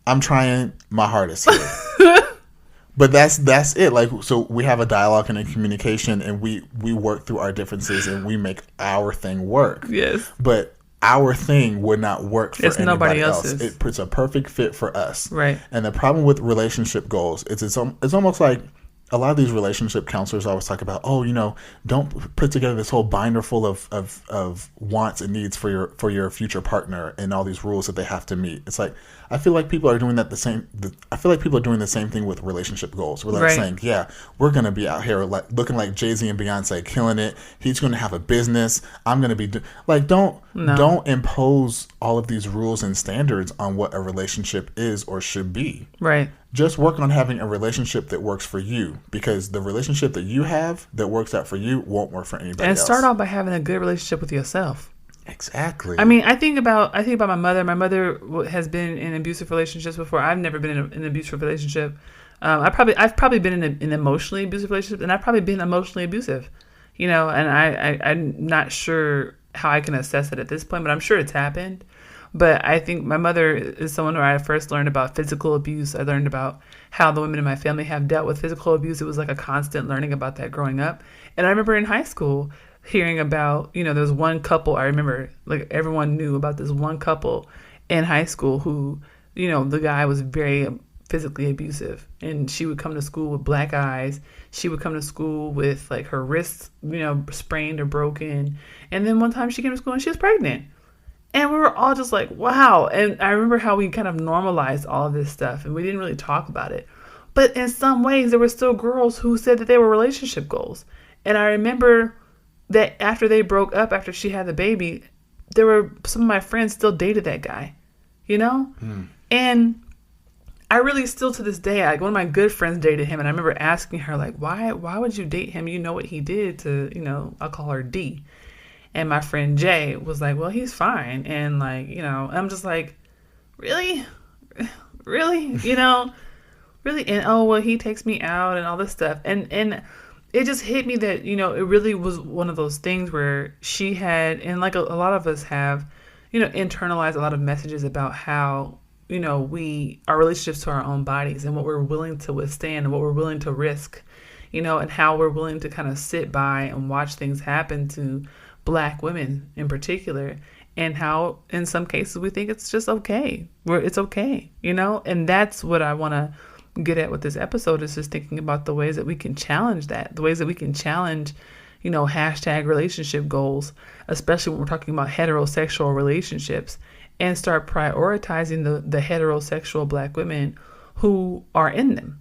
I'm trying my hardest here. But that's it. Like, so we have a dialogue and a communication, and we work through our differences, and we make our thing work. Yes. But our thing would not work for anybody else. Else's. It's a perfect fit for us. Right. And the problem with relationship goals is it's almost like a lot of these relationship counselors always talk about, don't put together this whole binder full of wants and needs for your future partner and all these rules that they have to meet. It's like, I feel like people are doing the same thing with relationship goals. We're like saying, yeah, we're going to be out here like looking like Jay-Z and Beyonce, killing it. He's going to have a business. I'm going to be don't impose all of these rules and standards on what a relationship is or should be. Right. Just work on having a relationship that works for you, because the relationship that you have that works out for you won't work for anybody else. And start off by having a good relationship with yourself. Exactly. I mean, I think about my mother. My mother has been in abusive relationships before. I've never been in an abusive relationship. I've probably been in an emotionally abusive relationship, and I've probably been emotionally abusive. And I'm not sure how I can assess it at this point, but I'm sure it's happened. But I think my mother is someone where I first learned about physical abuse. I learned about how the women in my family have dealt with physical abuse. It was like a constant learning about that growing up. And I remember in high school hearing about, there was one couple. I remember like everyone knew about this one couple in high school who, the guy was very physically abusive. And she would come to school with black eyes. She would come to school with like her wrists, sprained or broken. And then one time she came to school and she was pregnant. And we were all just like, wow. And I remember how we kind of normalized all of this stuff and we didn't really talk about it. But in some ways, there were still girls who said that they were relationship goals. And I remember that after they broke up, after she had the baby, there were some of my friends still dated that guy, And I really still to this day, like one of my good friends dated him. And I remember asking her, like, why would you date him? You know what he did to, I'll call her D. And my friend Jay was like, well, he's fine. And like, I'm just like, really? Really? Really? And oh, well, he takes me out and all this stuff. And it just hit me that, it really was one of those things where she had, and like a lot of us have, internalized a lot of messages about how our relationships to our own bodies and what we're willing to withstand and what we're willing to risk, and how we're willing to kind of sit by and watch things happen to Black women in particular, and how in some cases we think it's just okay. It's okay, and that's what I want to get at with this episode, is just thinking about the ways that we can challenge that, the ways that we can challenge, hashtag relationship goals, especially when we're talking about heterosexual relationships, and start prioritizing the heterosexual Black women who are in them,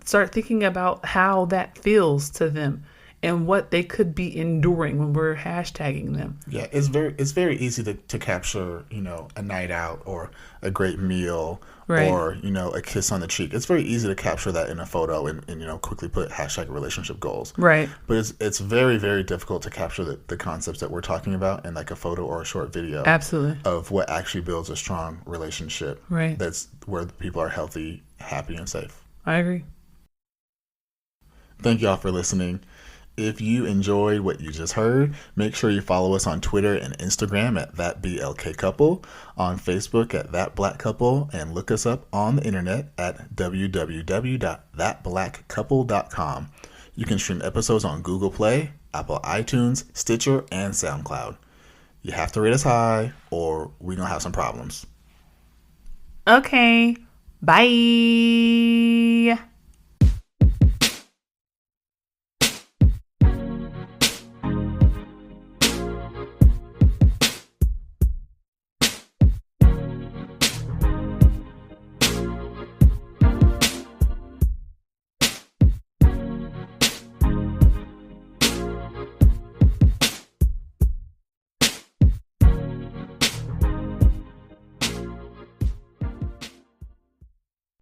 start thinking about how that feels to them and what they could be enduring when we're hashtagging them. Yeah, it's very easy to capture, a night out or a great meal, right, or, a kiss on the cheek. It's very easy to capture that in a photo and quickly put hashtag relationship goals. Right. But it's very, very difficult to capture the concepts that we're talking about in like a photo or a short video. Absolutely. Of what actually builds a strong relationship. Right. That's where people are healthy, happy, and safe. I agree. Thank y'all for listening. If you enjoyed what you just heard, make sure you follow us on Twitter and Instagram at ThatBLKCouple, on Facebook at ThatBlackCouple, and look us up on the internet at www.thatblackcouple.com. You can stream episodes on Google Play, Apple iTunes, Stitcher, and SoundCloud. You have to rate us high or we're going to have some problems. Okay. Bye.